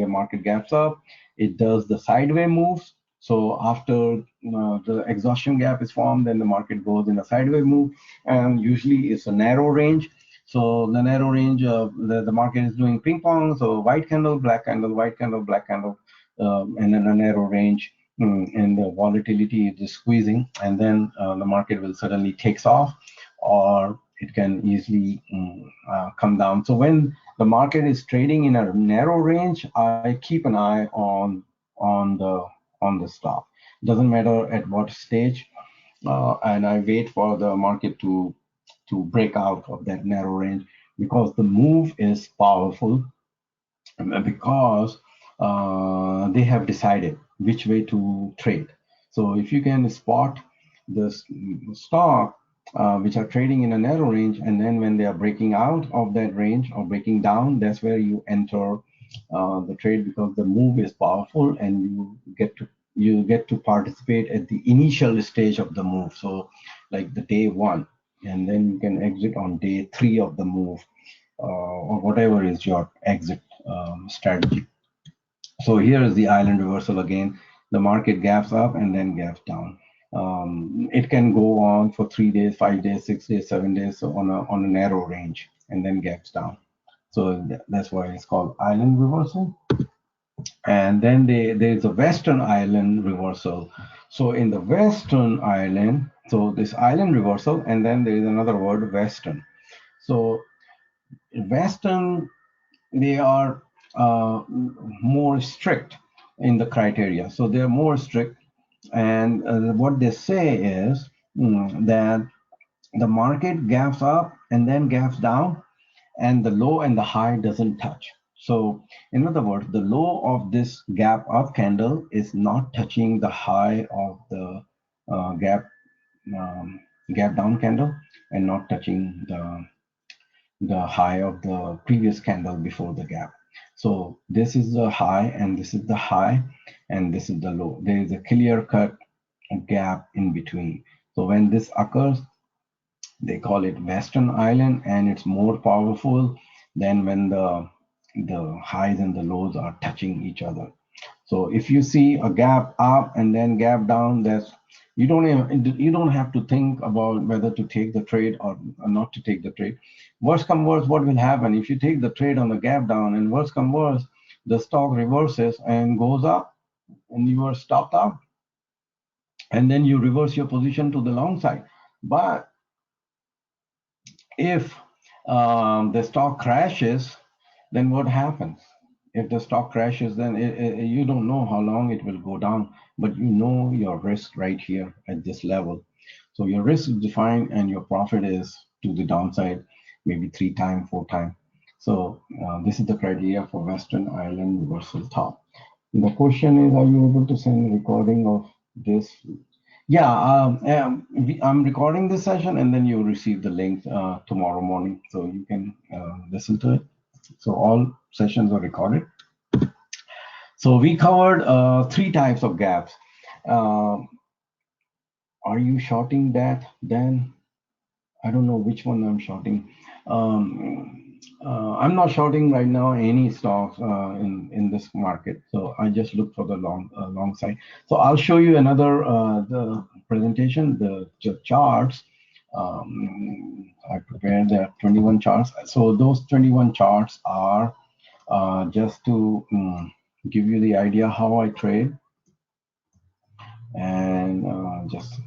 market gaps up. It does the sideways moves. So after the exhaustion gap is formed, then the market goes in a sideways move, and usually it's a narrow range. So the narrow range of the market is doing ping pong. So white candle, black candle, white candle, black candle, and then a narrow range. And the volatility is squeezing, and then the market will suddenly takes off, or it can easily come down. So when the market is trading in a narrow range, I keep an eye on the stop. Doesn't matter at what stage, and I wait for the market to break out of that narrow range, because the move is powerful, because they have decided which way to trade. So if you can spot the stock which are trading in a narrow range, and then when they are breaking out of that range or breaking down, that's where you enter the trade, because the move is powerful and you get to participate at the initial stage of the move. So like the day one, and then you can exit on day three of the move, or whatever is your exit strategy. So here is the island reversal again. The market gaps up and then gaps down. It can go on for 3 days, 5 days, 6 days, 7 days, so on a narrow range, and then gaps down. So that's why it's called island reversal. And then there's a western island reversal. So in the western island, so this island reversal, and then there is another word, western. So western, they are more strict in the criteria. So they're more strict, and what they say is that the market gaps up and then gaps down, and the low and the high doesn't touch. So in other words, the low of this gap up candle is not touching the high of the um, gap down candle, and not touching the high of the previous candle before the gap. So this is the high, and this is the high, and this is the low. There is a clear cut gap in between. So when this occurs, they call it Western Island, and it's more powerful than when the highs and the lows are touching each other. So if you see a gap up and then gap down, that's you don't have to think about whether to take the trade or not to take the trade. Worst come worst, what will happen if you take the trade on the gap down, and worst come worst, the stock reverses and goes up, and you are stopped up, and then you reverse your position to the long side. But if the stock crashes, then what happens? if the stock crashes, then you don't know how long it will go down, but you know your risk right here at this level. So your risk is defined and your profit is to the downside, maybe 3 times, 4 times. So this is the criteria for Western Island reversal top. The question is, are you able to send a recording of this? Yeah, I'm recording this session and then you'll receive the link tomorrow morning so you can listen to it. So all sessions are recorded. So we covered 3 types of gaps. Uh, are you shorting that? Then I don't know which one I'm shorting. I'm not shorting right now any stocks in this market. So I just look for the long side. So I'll show you another the presentation, the charts. I prepared the 21 charts. So those 21 charts are just to give you the idea how I trade. And just,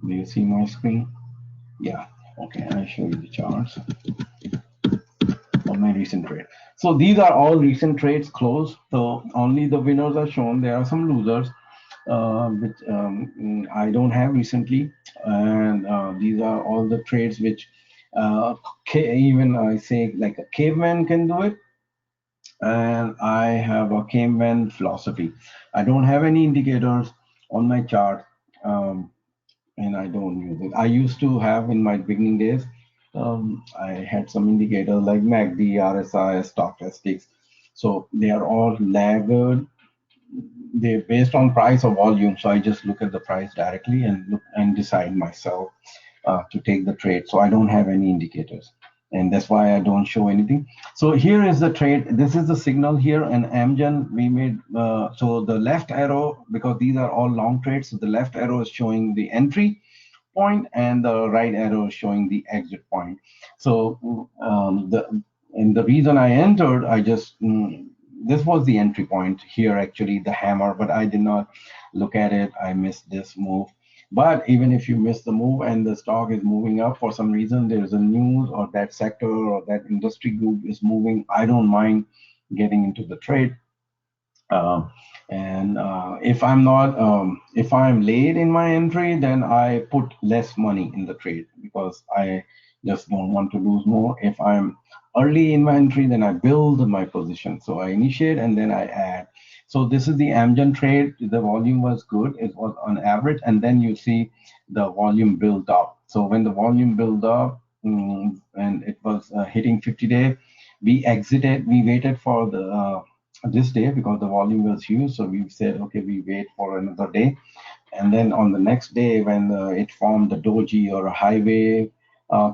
do you see my screen? Yeah. Okay, I'll show you the charts of my recent trade. So these are all recent trades closed. So only the winners are shown. There are some losers, which I don't have recently. And these are all the trades which even I say like a caveman can do it. And I have a caveman philosophy. I don't have any indicators on my chart. And I don't use it. I used to have in my beginning days, I had some indicators like MACD, RSI, stochastics. So they are all laggard. They're based on price or volume. So I just look at the price directly and look and decide myself to take the trade. So I don't have any indicators. And that's why I don't show anything. So here is the trade. This is the signal here, and Amgen we made. So the left arrow, because these are all long trades, so the left arrow is showing the entry point and the right arrow is showing the exit point. So the reason I entered, I just this was the entry point here, actually the hammer, but I did not look at it. I missed this move. But even if you miss the move and the stock is moving up for some reason, there's a news or that sector or that industry group is moving, I don't mind getting into the trade. And if I'm late in my entry, then I put less money in the trade because I just don't want to lose more. If I'm early in my entry, then I build my position. So I initiate and then I add. So this is the Amgen trade. The volume was good. It was on average, and then you see the volume build up. So when the volume build up and it was hitting 50-day, we exited. We waited for the this day because the volume was huge. So we said, okay, we wait for another day. And then on the next day, when it formed the doji or a highway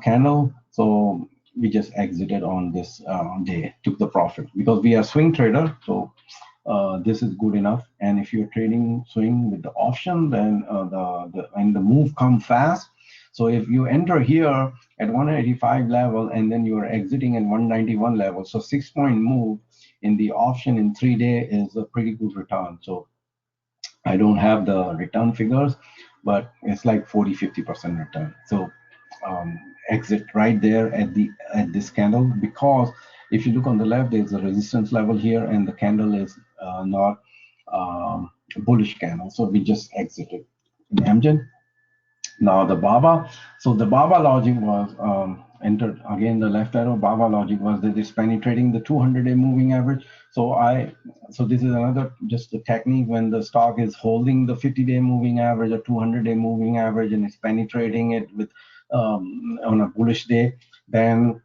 candle, so we just exited on this day, took the profit because we are swing trader. So this is good enough. And if you're trading swing with the option, then and the move come fast. So if you enter here at 185 level and then you're exiting at 191 level, so 6 point move in the option in 3 days is a pretty good return. So I don't have the return figures, but it's like 40-50% return. So exit right there at this candle, because if you look on the left, there's a resistance level here, and the candle is not bullish candle. So we just exited in Amgen. Now the Baba, so the Baba logic was entered again. The left arrow Baba logic was that it's penetrating the 200-day moving average. So this is another just the technique when the stock is holding the 50-day moving average or 200-day moving average and it's penetrating it with on a bullish day, then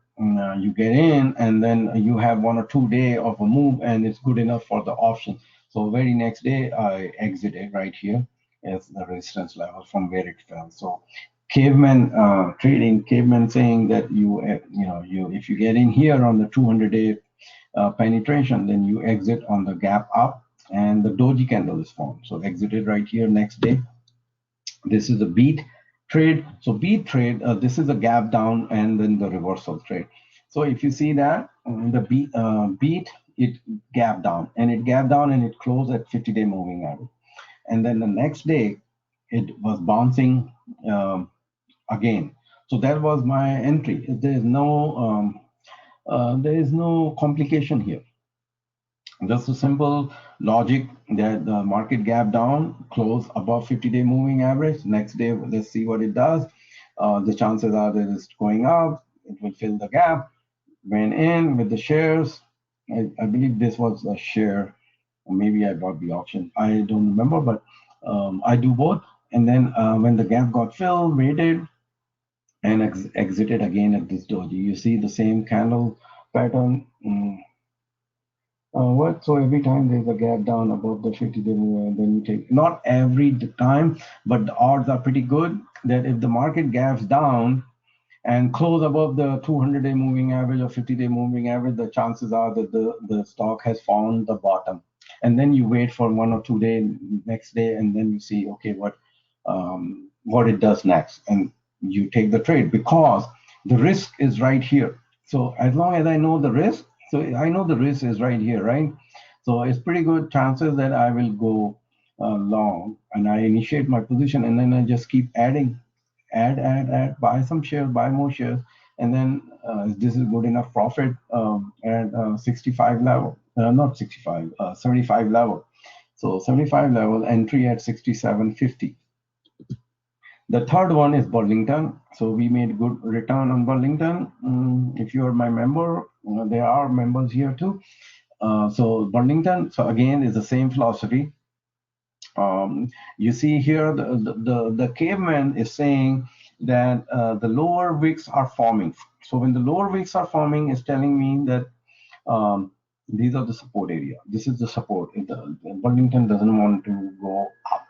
you get in and then you have 1 or 2 day of a move and it's good enough for the option. So very next day I exited right here as the resistance level from where it fell. So caveman trading, caveman saying that you if you get in here on the 200-day penetration, then you exit on the gap up and the doji candle is formed. So exited right here next day. This is a beat trade. So beat trade, this is a gap down and then the reversal trade. So if you see that the beat, it gap down and it closed at 50-day moving average. And then the next day it was bouncing again. So that was my entry. There is no complication here. Just a simple logic that the market gap down, close above 50-day moving average. Next day, let's see what it does. The chances are that it's going up. It will fill the gap. Went in with the shares. I believe this was a share, or maybe I bought the option. I don't remember, but I do both. And then when the gap got filled, waited and exited again at this doji. You see the same candle pattern. What? So every time there's a gap down above the 50-day moving, then you take, not every time, but the odds are pretty good that if the market gaps down and close above the 200-day moving average or 50-day moving average, the chances are that the stock has found the bottom. And then you wait for 1 or 2 day, next day, and then you see, okay, what it does next. And you take the trade because the risk is right here. So as long as I know the risk, so I know the risk is right here, right? So it's pretty good chances that I will go long, and I initiate my position, and then I just keep adding, add, buy some shares, buy more shares, and then this is good enough profit at 65 level, not 65, 75 level. So 75 level entry at 67.50. The third one is Burlington. So we made good return on Burlington. If you are my member, there are members here too. So Burlington, so again, is the same philosophy. You see here, the caveman is saying that the lower wicks are forming. So when the lower wicks are forming, it's telling me that these are the support area. This is the support. The Burlington doesn't want to go up,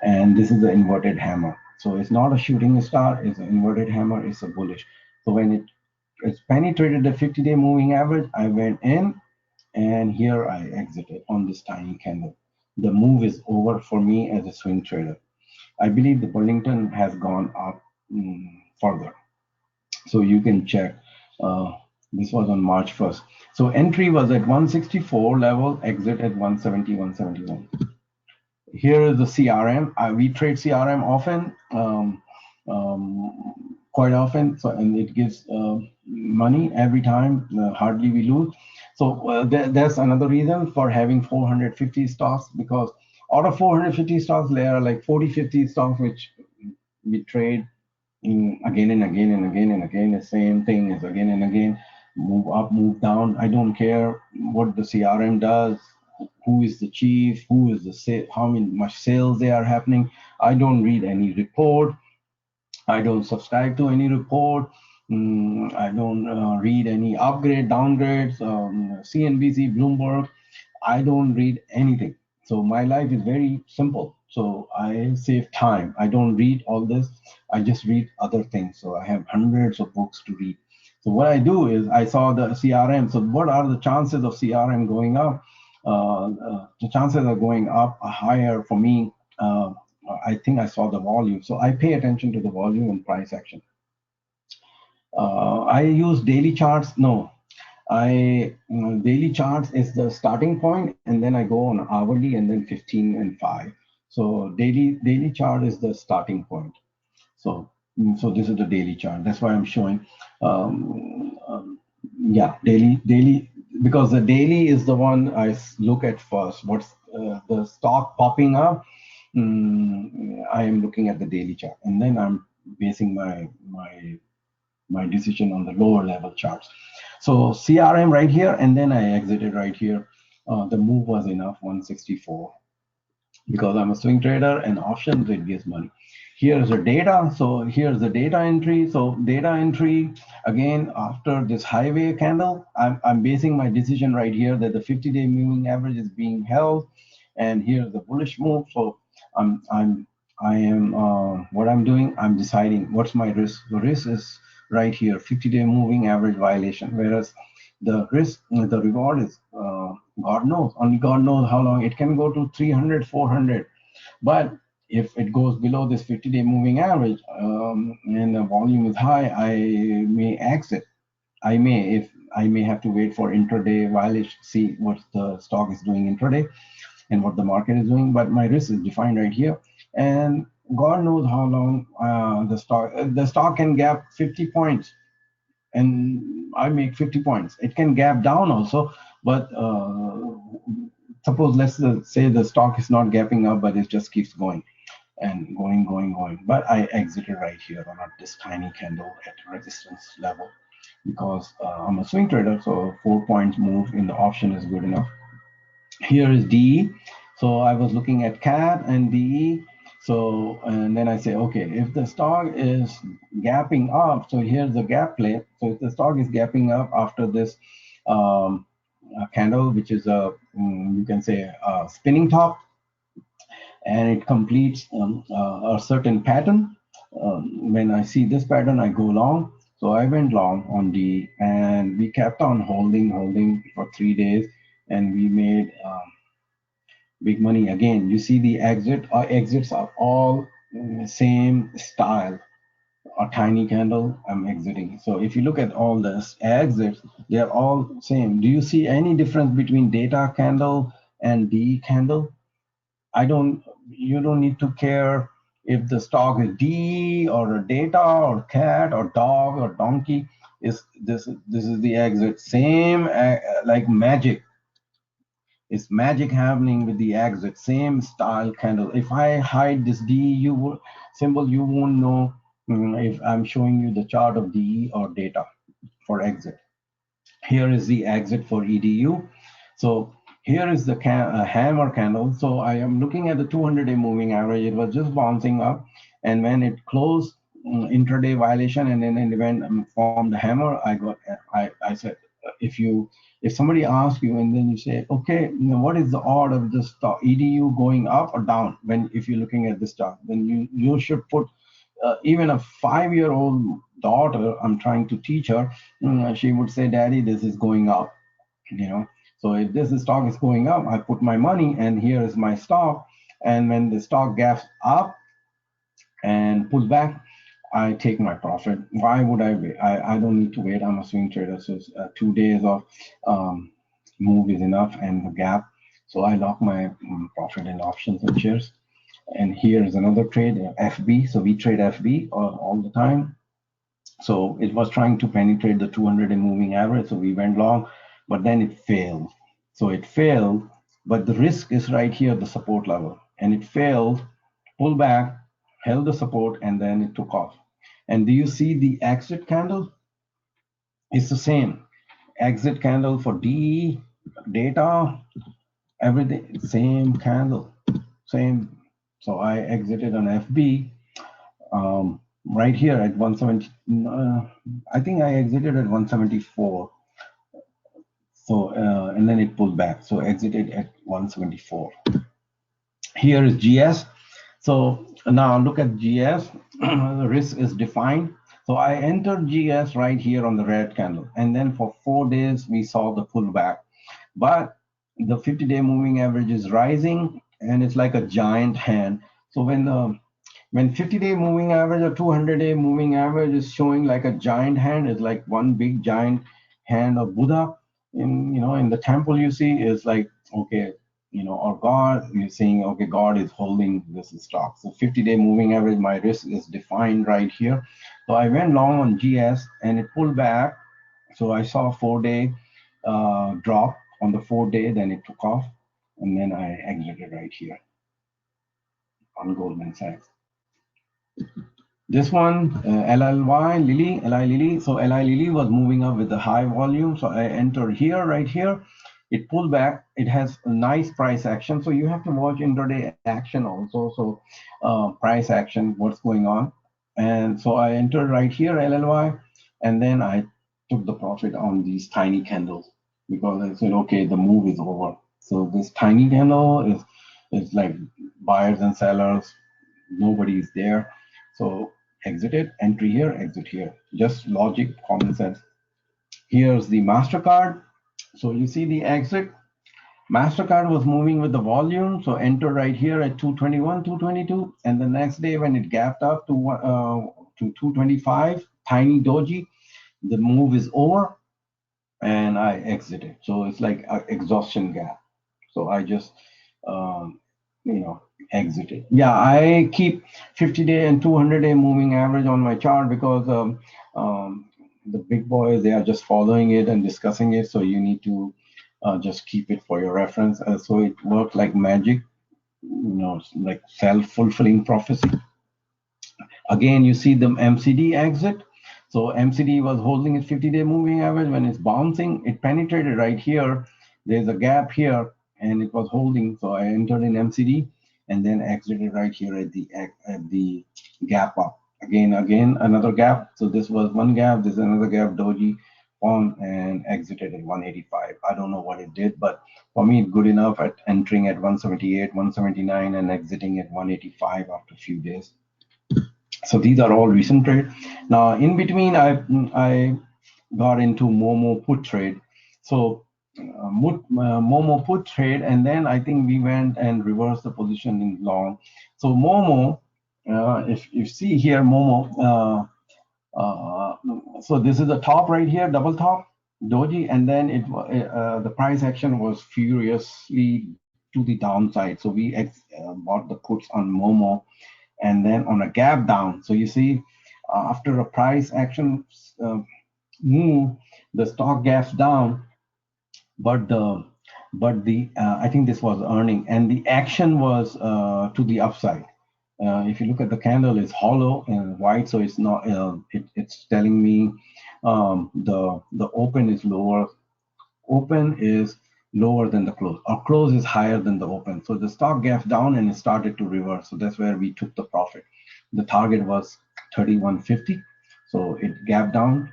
and this is the inverted hammer. So it's not a shooting star, it's an inverted hammer, it's a bullish. So when it's penetrated the 50-day moving average, I went in, and here I exited on this tiny candle. The move is over for me as a swing trader. I believe the Burlington has gone up further. So you can check. This was on March 1st. So entry was at 164 level, exit at 170, 171. Here is the CRM. We trade CRM often, quite often. So, and it gives money every time. Hardly we lose. So that's another reason for having 450 stocks, because out of 450 stocks, there are like 40, 50 stocks which we trade again and again and again and again. The same thing is again and again. Move up, move down. I don't care what the CRM does, who is the chief, who is the how much sales they are happening. I don't read any report. I don't subscribe to any report. I don't read any upgrade, downgrades, CNBC, Bloomberg. I don't read anything. So my life is very simple. So I save time. I don't read all this. I just read other things. So I have hundreds of books to read. So what I do is I saw the CRM. So what are the chances of CRM going up? The chances are going up higher for me. I think I saw the volume. So I pay attention to the volume and price action. I use daily charts. No, daily charts is the starting point, and then I go on hourly and then 15 and 5. So daily chart is the starting point. So this is the daily chart. That's why I'm showing. Yeah, daily, because the daily is the one I look at first. What's the stock popping up? I am looking at the daily chart, and then I'm basing my decision on the lower level charts. So CRM right here, and then I exited right here. The move was enough, 164, because I'm a swing trader and options, it gives money. Here's the data. So here's the data entry. So data entry, again, after this highway candle, I'm basing my decision right here that the 50-day moving average is being held. And here's the bullish move. So what I'm doing, I'm deciding what's my risk. The risk is right here, 50-day moving average violation, whereas the risk, the reward is God knows, only God knows how long. It can go to 300, 400, but if it goes below this 50-day moving average and the volume is high, I may exit. I may have to wait for intraday violation, see what the stock is doing intraday and what the market is doing, but my risk is defined right here. And God knows how long the stock can gap 50 points, and I make 50 points. It can gap down also, But suppose let's say the stock is not gapping up, but it just keeps going and going. But I exited right here on this tiny candle at resistance level because I'm a swing trader, so 4 points move in the option is good enough. Here is DE. So I was looking at CAT and DE. So, and then I say, okay, if the stock is gapping up, so here's the gap play. So if the stock is gapping up after this candle, which is you can say a spinning top, and it completes a certain pattern. When I see this pattern, I go long. So I went long on D, and we kept on holding for 3 days, and we made big money again. You see the exits are all same style. A tiny candle, I'm exiting. So if you look at all the exits, they're all same. Do you see any difference between data candle and D candle? You don't need to care if the stock is D or a data or cat or dog or donkey. Is this is the exit? Same like magic. It's magic happening with the exit. Same style candle. If I hide this D symbol, you won't know if I'm showing you the chart of DE or data for exit. Here is the exit for EDU. So here is the hammer candle. So I am looking at the 200-day moving average. It was just bouncing up, and when it closed intraday violation, and then it went formed the hammer. I said, if somebody asks you and then you say, okay, what is the order of the stock EDU going up or down? When if you're looking at this chart, then you should put even a 5-year-old daughter, I'm trying to teach her, she would say, Daddy, this is going up, So if this stock is going up, I put my money and here is my stock. And when the stock gaps up and pulls back, I take my profit. Why would I wait? I don't need to wait. I'm a swing trader. So 2 days of move is enough and the gap. So I lock my profit in options and shares. And here is another trade, FB. So we trade FB all the time. So it was trying to penetrate the 200-day moving average. So we went long, but then it failed. So it failed, but the risk is right here, the support level. And it failed, pulled back, held the support, and then it took off. And do you see the exit candle? It's the same. Exit candle for DE, data, everything, same candle, same. So I exited on FB right here at 170. I think I exited at 174. So and then it pulled back. So exited at 174. Here is GS. So now look at GS. The risk is defined. So I entered GS right here on the red candle, and then for 4 days we saw the pullback. But the 50-day moving average is rising, and it's like a giant hand. So when 50-day moving average or 200-day moving average is showing like a giant hand, is like one big giant hand of Buddha. In the temple you see is like, okay, or God, you're saying, okay, God is holding this stock. So 50-day moving average, my risk is defined right here. So I went long on GS and it pulled back. So I saw a 4-day drop on the 4-day, then it took off, and then I exited right here on Goldman Sachs. This one, LLY Lily, LI Lily. So LI Lily was moving up with the high volume. So I entered here, right here. It pulled back. It has a nice price action. So you have to watch intraday action also. So price action, what's going on. And so I entered right here, LLY, and then I took the profit on these tiny candles because I said, okay, the move is over. So this tiny candle is like buyers and sellers. Nobody is there. So exit it, entry here, exit here. Just logic, common sense. Here's the MasterCard. So you see the exit. MasterCard was moving with the volume. So enter right here at 221, 222. And the next day when it gapped up to 225, tiny doji, the move is over and I exited. So it's like an exhaustion gap. So I just, exited. Yeah, I keep 50-day and 200-day moving average on my chart because the big boys, they are just following it and discussing it. So you need to Just keep it for your reference. So it worked like magic, like self-fulfilling prophecy. Again, you see the MCD exit. So MCD was holding its 50-day moving average. When it's bouncing, it penetrated right here. There's a gap here, and it was holding. So I entered in MCD and then exited right here at the gap up. Again, another gap. So this was one gap. This is another gap. Doji formed and exited at 185. I don't know what it did, but for me, good enough at entering at 178, 179, and exiting at 185 after a few days. So these are all recent trade. Now in between, I got into Momo put trade. So Momo put trade, and then I think we went and reversed the position in long. So Momo, if you see here, Momo. So this is the top right here, double top, doji, and then the price action was furiously to the downside. So we bought the puts on Momo, and then on a gap down. So you see, after a price action move, the stock gaps down, but the I think this was earning, and the action was to the upside. If you look at the candle, it's hollow and white, so it's not. It's telling me the open is lower. Open is lower than the close, or close is higher than the open. So the stock gapped down and it started to reverse. So that's where we took the profit. The target was 31.50. So it gapped down,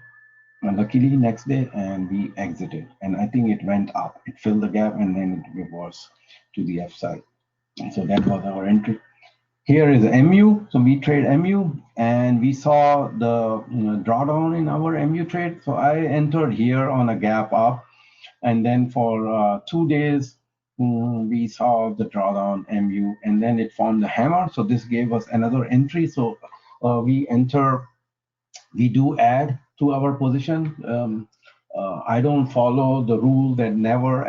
luckily next day, and we exited. And I think it went up. It filled the gap and then it reversed to the upside. And so that was our entry. Here is MU. So we trade MU, and we saw the drawdown in our MU trade. So I entered here on a gap up, and then for 2 days we saw the drawdown MU, and then it formed the hammer. So this gave us another entry. So we do add to our position. I don't follow the rule that never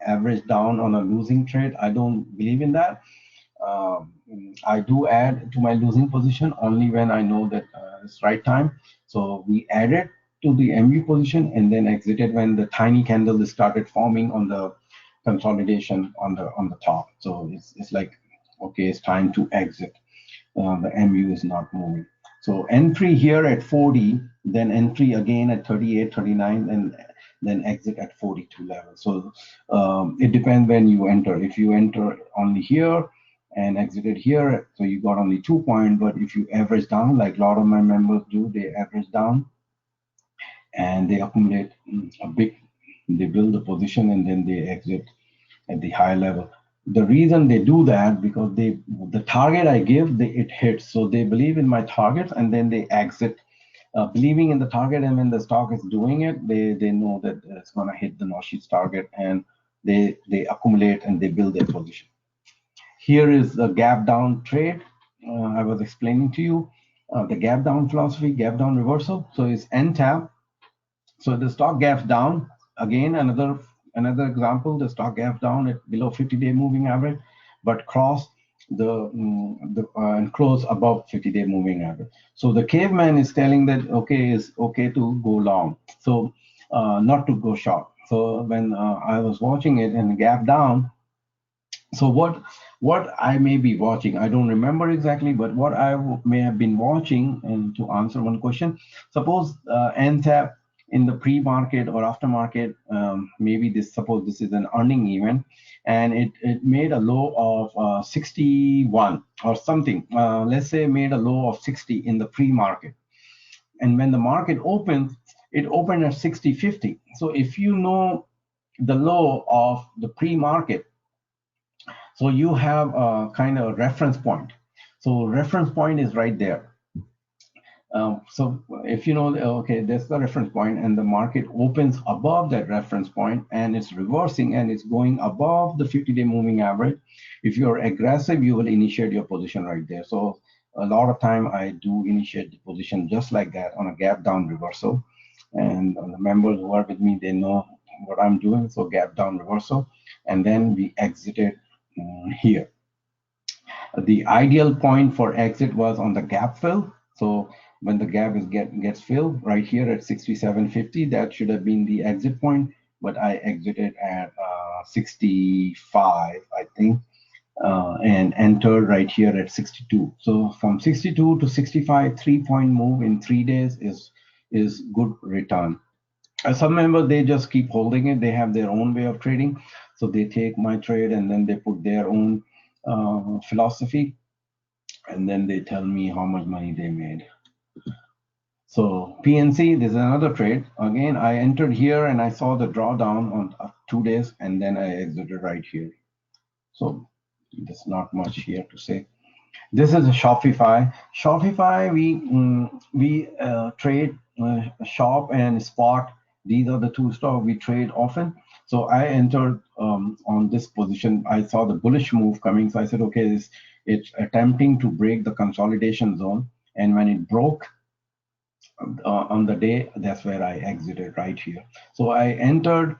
average down on a losing trade. I don't believe in that. I do add to my losing position only when I know that it's right time. So we added to the MU position and then exited when the tiny candle started forming on the consolidation on the top. So it's like, okay, it's time to exit. The MU is not moving. So entry here at 40, then entry again at 38, 39, and then exit at 42 level. So it depends when you enter. If you enter only here and exited here, so you got only 2 points. But if you average down, like a lot of my members do, they average down and they accumulate they build a position and then they exit at the high level. The reason they do that, because the target I give, it hits. So they believe in my targets and then they exit, believing in the target. And when the stock is doing it, they know that it's going to hit the Noshi's target, and they accumulate and they build their position. Here is the gap down trade. I was explaining to you the gap down philosophy, gap down reversal. So it's NTAP. So the stock gaps down. Again, another example, the stock gaps down at below 50-day moving average, but cross and close above 50-day moving average. So the caveman is telling that it's okay to go long, so not to go short. So when I was watching it and the gap down, so what I may be watching, I don't remember exactly, but what I may have been watching, and to answer one question, suppose NTAP in the pre-market or aftermarket, suppose this is an earning event, and it made a low of 61 or something. Let's say made a low of 60 in the pre-market, and when the market opens, it opened at 60.50. So if you know the low of the pre-market, so you have a kind of reference point. So reference point is right there. So if you know, okay, that's the reference point, and the market opens above that reference point and it's reversing and it's going above the 50-day moving average, if you're aggressive, you will initiate your position right there. So a lot of time I do initiate the position just like that on a gap down reversal. And the members who are with me, they know what I'm doing. So gap down reversal, and then we exited here. The ideal point for exit was on the gap fill. So when the gap gets filled right here at 67.50, that should have been the exit point. but I exited at 65, I think, and entered right here at 62. So from 62 to 65, 3-point move in 3 days is good return. Some members, they just keep holding it. They have their own way of trading, so they take my trade and then they put their own philosophy, and then they tell me how much money they made. So PNC, this is another trade. Again, I entered here and I saw the drawdown on 2 days, and then I exited right here. So there's not much here to say. This is a Shopify. Shopify, we trade shop and spot. These are the two stocks we trade often. So I entered on this position. I saw the bullish move coming, so I said, okay, it's attempting to break the consolidation zone. And when it broke on the day, that's where I exited right here. So I entered.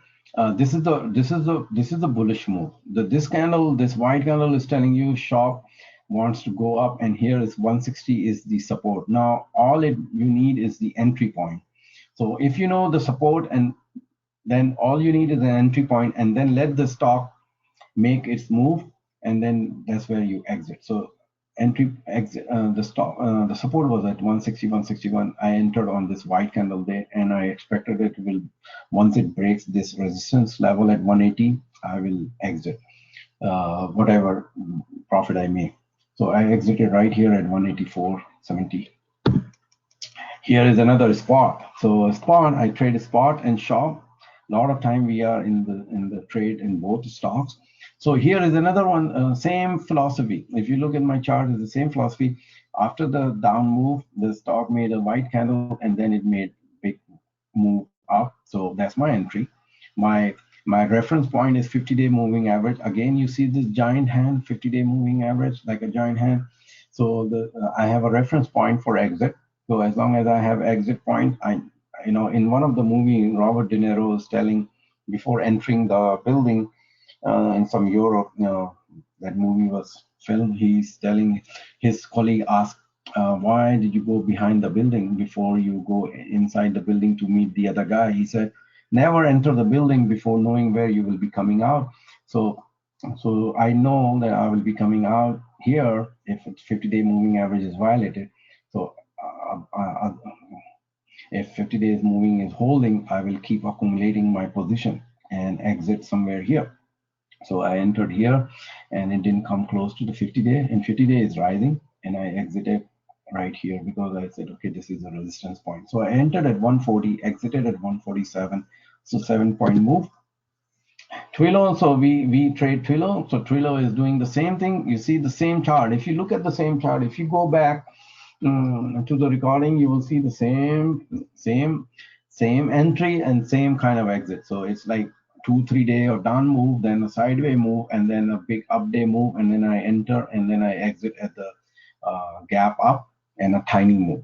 This is the bullish move. This candle, this white candle is telling you shop wants to go up, and here is 160 is the support. Now all you need is the entry point. So if you know the support, and then all you need is an entry point, and then let the stock make its move, and then that's where you exit. So entry exit, the stock, the support was at 160, 161. I entered on this white candle there, and I expected it will, once it breaks this resistance level at 180, I will exit whatever profit I make. So I exited right here at 184.70. Here is another spot. So spot, I trade spot and shop. A lot of time we are in the trade in both stocks. So here is another one, same philosophy. If you look at my chart, it's the same philosophy. After the down move, the stock made a white candle, and then it made big move up. So that's my entry. My reference point is 50-day moving average. Again, you see this giant hand, 50-day moving average, like a giant hand. So I have a reference point for exit. So as long as I have exit point, in one of the movie, Robert De Niro is telling before entering the building in some Europe, that movie was filmed. He's telling his colleague asked, why did you go behind the building before you go inside the building to meet the other guy? He said, never enter the building before knowing where you will be coming out. So I know that I will be coming out here if it's 50-day moving average is violated. So if 50 days moving is holding, I will keep accumulating my position and exit somewhere here. So I entered here, and it didn't come close to the 50-day, and 50-day is rising, and I exited right here because I said, okay, this is a resistance point. So I entered at 140, exited at 147, so 7-point move. Twilio, so we trade Twilio. So Twilio is doing the same thing. You see the same chart. If you look at the same chart, if you go back to the recording, you will see the same entry and same kind of exit. So it's like 2-3 day of down move, then a sideways move, and then a big up day move, and then I enter, and then I exit at the gap up and a tiny move.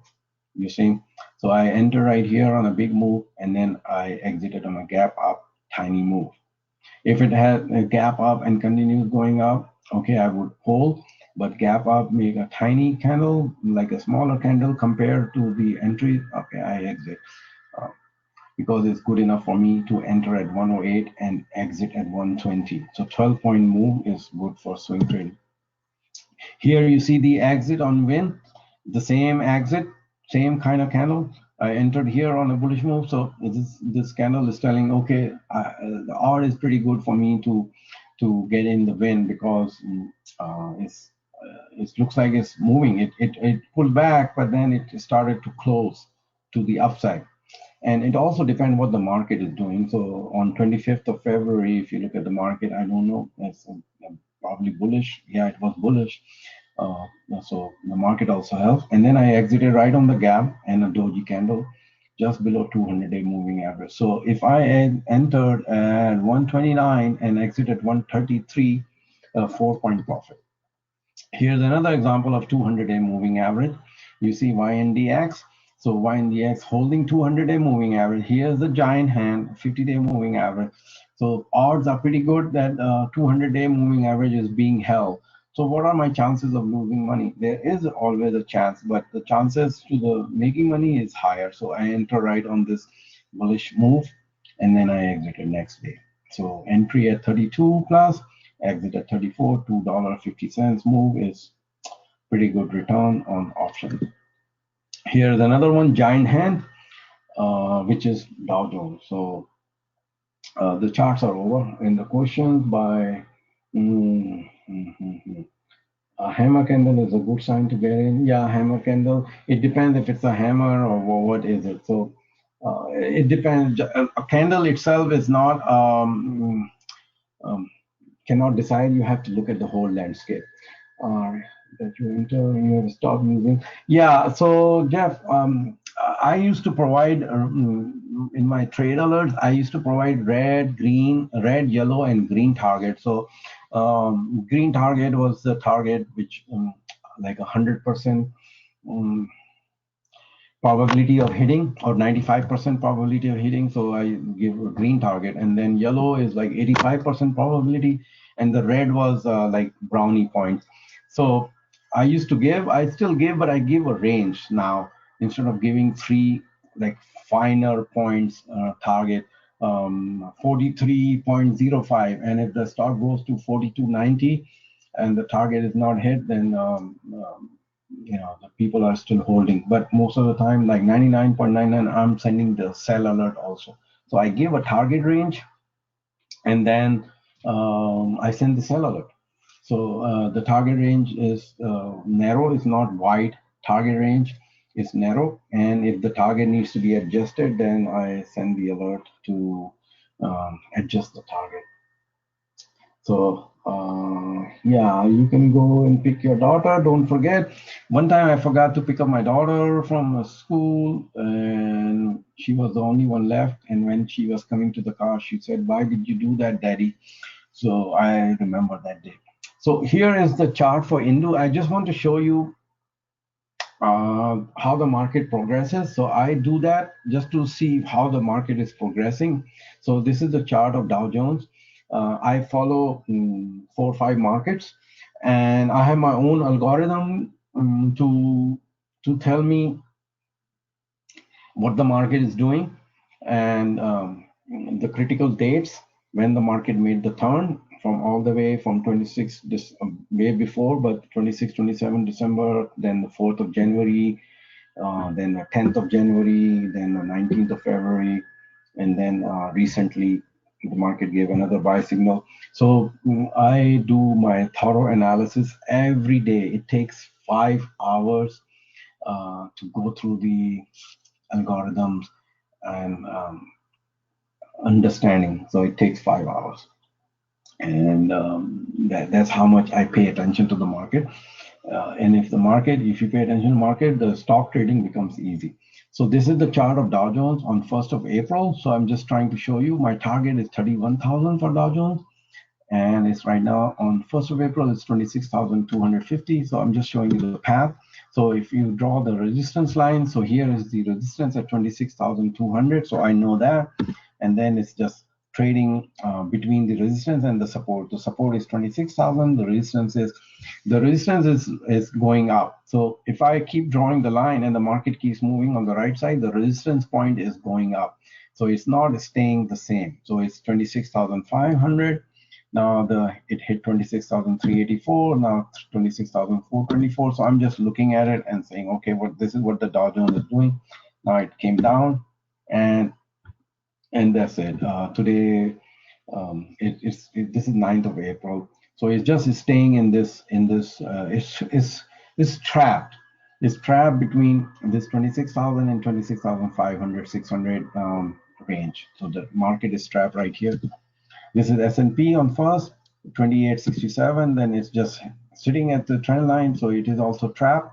You see, so I enter right here on a big move, and then I exited on a gap up, tiny move. If it had a gap up and continues going up, okay, I would hold, but gap up, make a tiny candle, like a smaller candle compared to the entry, okay, I exit. Because it's good enough for me to enter at 108 and exit at 120. So 12-point move is good for swing trading. Here you see the exit on win, the same exit, same kind of candle. I entered here on a bullish move, so this candle is telling, okay, the R is pretty good for me to get in the win because it looks like it's moving. It pulled back, but then it started to close to the upside. And it also depends what the market is doing. So on 25th of February, if you look at the market, I don't know, it's probably bullish. Yeah, it was bullish. So the market also helps. And then I exited right on the gap and a doji candle just below 200-day moving average. So if I entered at 129 and exited 133, 4-point profit. Here's another example of 200-day moving average. You see YNDX. So YNDX holding 200-day moving average. Here's the giant hand, 50-day moving average. So odds are pretty good that 200-day moving average is being held. So what are my chances of losing money? There is always a chance, but the chances to the making money is higher. So I enter right on this bullish move. and then I exited next day. So entry at 32 plus, exit at 34, $2.50 move is pretty good return on options. Here's another one, giant hand, which is Dow Jones. So the charts are over in the questions by a hammer candle is a good sign to get in. Yeah, hammer candle. It depends if it's a hammer or what is it. So it depends. A candle itself is not cannot decide. You have to look at the whole landscape. That you enter, you have to stop using. Yeah. So Jeff, I used to provide in my trade alerts. I used to provide red, green, red, yellow, and green target. So green target was the target which like 100% probability of hitting or 95% probability of hitting. So I give a green target, and then yellow is like 85% probability, and the red was like brownie points. So I used to give, I still give, but I give a range now instead of giving three like finer points target. 43.05, and if the stock goes to 42.90 and the target is not hit, then the people are still holding. But most of the time, like 99.99, I'm sending the sell alert also. So I give a target range, and then I send the sell alert. So the target range is narrow, is not wide. Target range is narrow, and if the target needs to be adjusted, then I send the alert to adjust the target. So yeah, you can go and pick your daughter. Don't forget. One time I forgot to pick up my daughter from school, and she was the only one left. And when she was coming to the car, she said, "Why did you do that, Daddy?" So I remember that day. So here is the chart for Indu. I just want to show you how the market progresses. So I do that just to see how the market is progressing. So this is the chart of Dow Jones. I follow 4 or 5 markets, and I have my own algorithm to tell me what the market is doing, and the critical dates when the market made the turn from all the way from 26 this way before, but 26, 27 December, then the 4th of January, then the 10th of January, then the 19th of February, and then recently the market gave another buy signal. So I do my thorough analysis every day. It takes 5 hours to go through the algorithms and understanding. So it takes 5 hours, and that's how much I pay attention to the market. And if you pay attention to the market, the stock trading becomes easy. So this is the chart of Dow Jones on 1st of April. So I'm just trying to show you my target is 31,000 for Dow Jones, and it's right now on 1st of April, it's 26,250. So I'm just showing you the path. So if you draw the resistance line, so here is the resistance at 26,200. So I know that, and then it's just trading between the resistance and the support. The support is 26,000. The resistance is going up. So if I keep drawing the line and the market keeps moving on the right side, the resistance point is going up. So it's not staying the same. So it's 26,500. Now it hit 26,384. Now 26,424. So I'm just looking at it and saying, okay, this is what the Dow Jones is doing. Now it came down, and that's it. Today, this is 9th of April. So it's just staying in this. It's trapped. It's trapped between this 26,000 and 26,500, 600 range. So the market is trapped right here. This is S&P on first, 2867. Then it's just sitting at the trend line. So it is also trapped,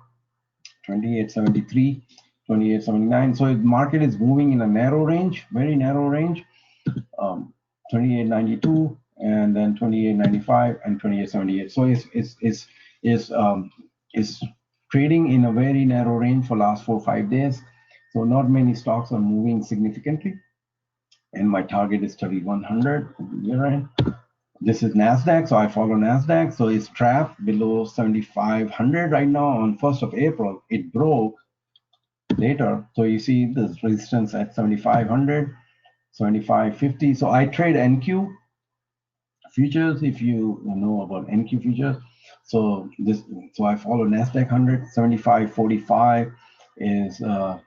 2873. 2879. So the market is moving in a narrow range, very narrow range, 2892, and then 2895 and 2878. So it's trading in a very narrow range for last 4 or 5 days. So not many stocks are moving significantly, and my target is 3100 year end. This is Nasdaq, so I follow Nasdaq. So it's trapped below 7500 right now. On 1st of April, it broke later. So you see this resistance at 7,500. 75.50. So I trade NQ futures, if you know about NQ futures. So I follow Nasdaq 100. 75.45 is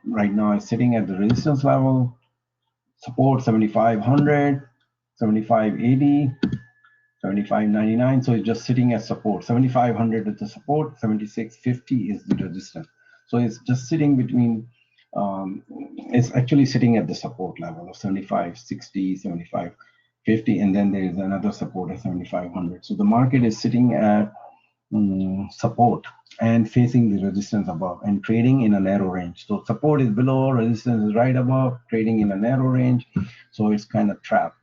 right now is sitting at the resistance level. Support 7,500, 75.80, 75.99. So it's just sitting at support. 7,500 is the support. 76.50 is the resistance. So it's just sitting between. It's actually sitting at the support level of 75.60, 75.50, and then there is another support at 7,500. So the market is sitting at support and facing the resistance above and trading in a narrow range. So support is below, resistance is right above, trading in a narrow range. So it's kind of trapped.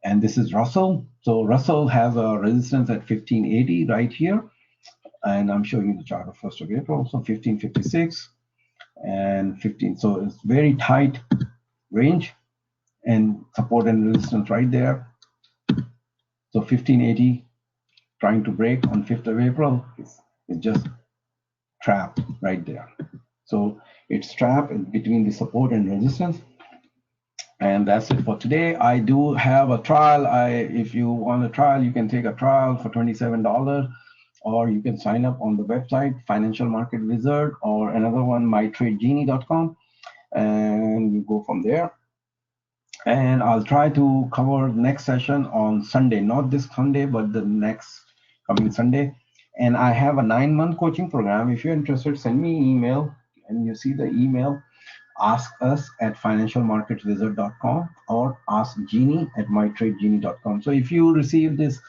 And this is Russell. So Russell has a resistance at 1580 right here. And I'm showing you the chart of 1st of April. So 1556 and 15. So it's very tight range and support and resistance right there. So 1580 trying to break on 5th of April is just trapped right there. So it's trapped between the support and resistance. And that's it for today. I do have a trial. If you want a trial, you can take a trial for $27, or you can sign up on the website, Financial Market Wizard, or another one, mytradegenie.com, and you go from there. And I'll try to cover the next session on Sunday, not this Sunday, but the next coming Sunday. And I have a 9-month coaching program. If you're interested, send me an email, and you see the email. Ask us at financialmarketwizard.com or ask Genie at mytradegenie.com. So if you receive this,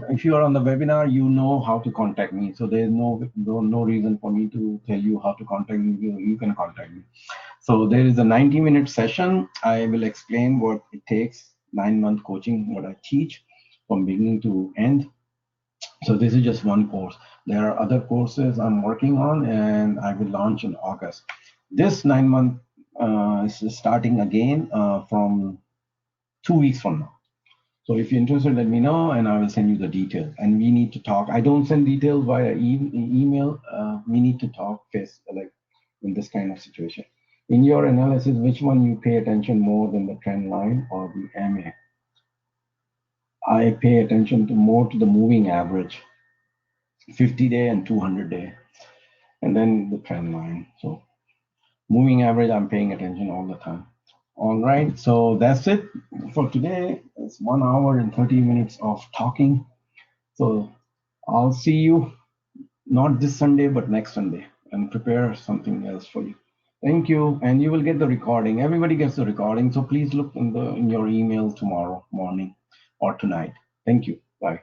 if you are on the webinar, you know how to contact me. So there's no reason for me to tell you how to contact me. You can contact me. So there is a 90-minute session. I will explain what it takes, 9-month coaching, what I teach from beginning to end. So this is just one course. There are other courses I'm working on, and I will launch in August. This 9-month is starting again from 2 weeks from now. So if you're interested, let me know, and I will send you the details. And we need to talk. I don't send details via email. We need to talk face, like in this kind of situation. In your analysis, which one you pay attention more than the trend line or the MA? I pay attention more to the moving average, 50-day and 200-day, and then the trend line. So moving average, I'm paying attention all the time. All right, so that's it for today. It's 1 hour and 30 minutes of talking. So I'll see you not this Sunday, but next Sunday, and prepare something else for you. Thank you, and you will get the recording. Everybody gets the recording, so please look in your email tomorrow morning or tonight. Thank you. Bye.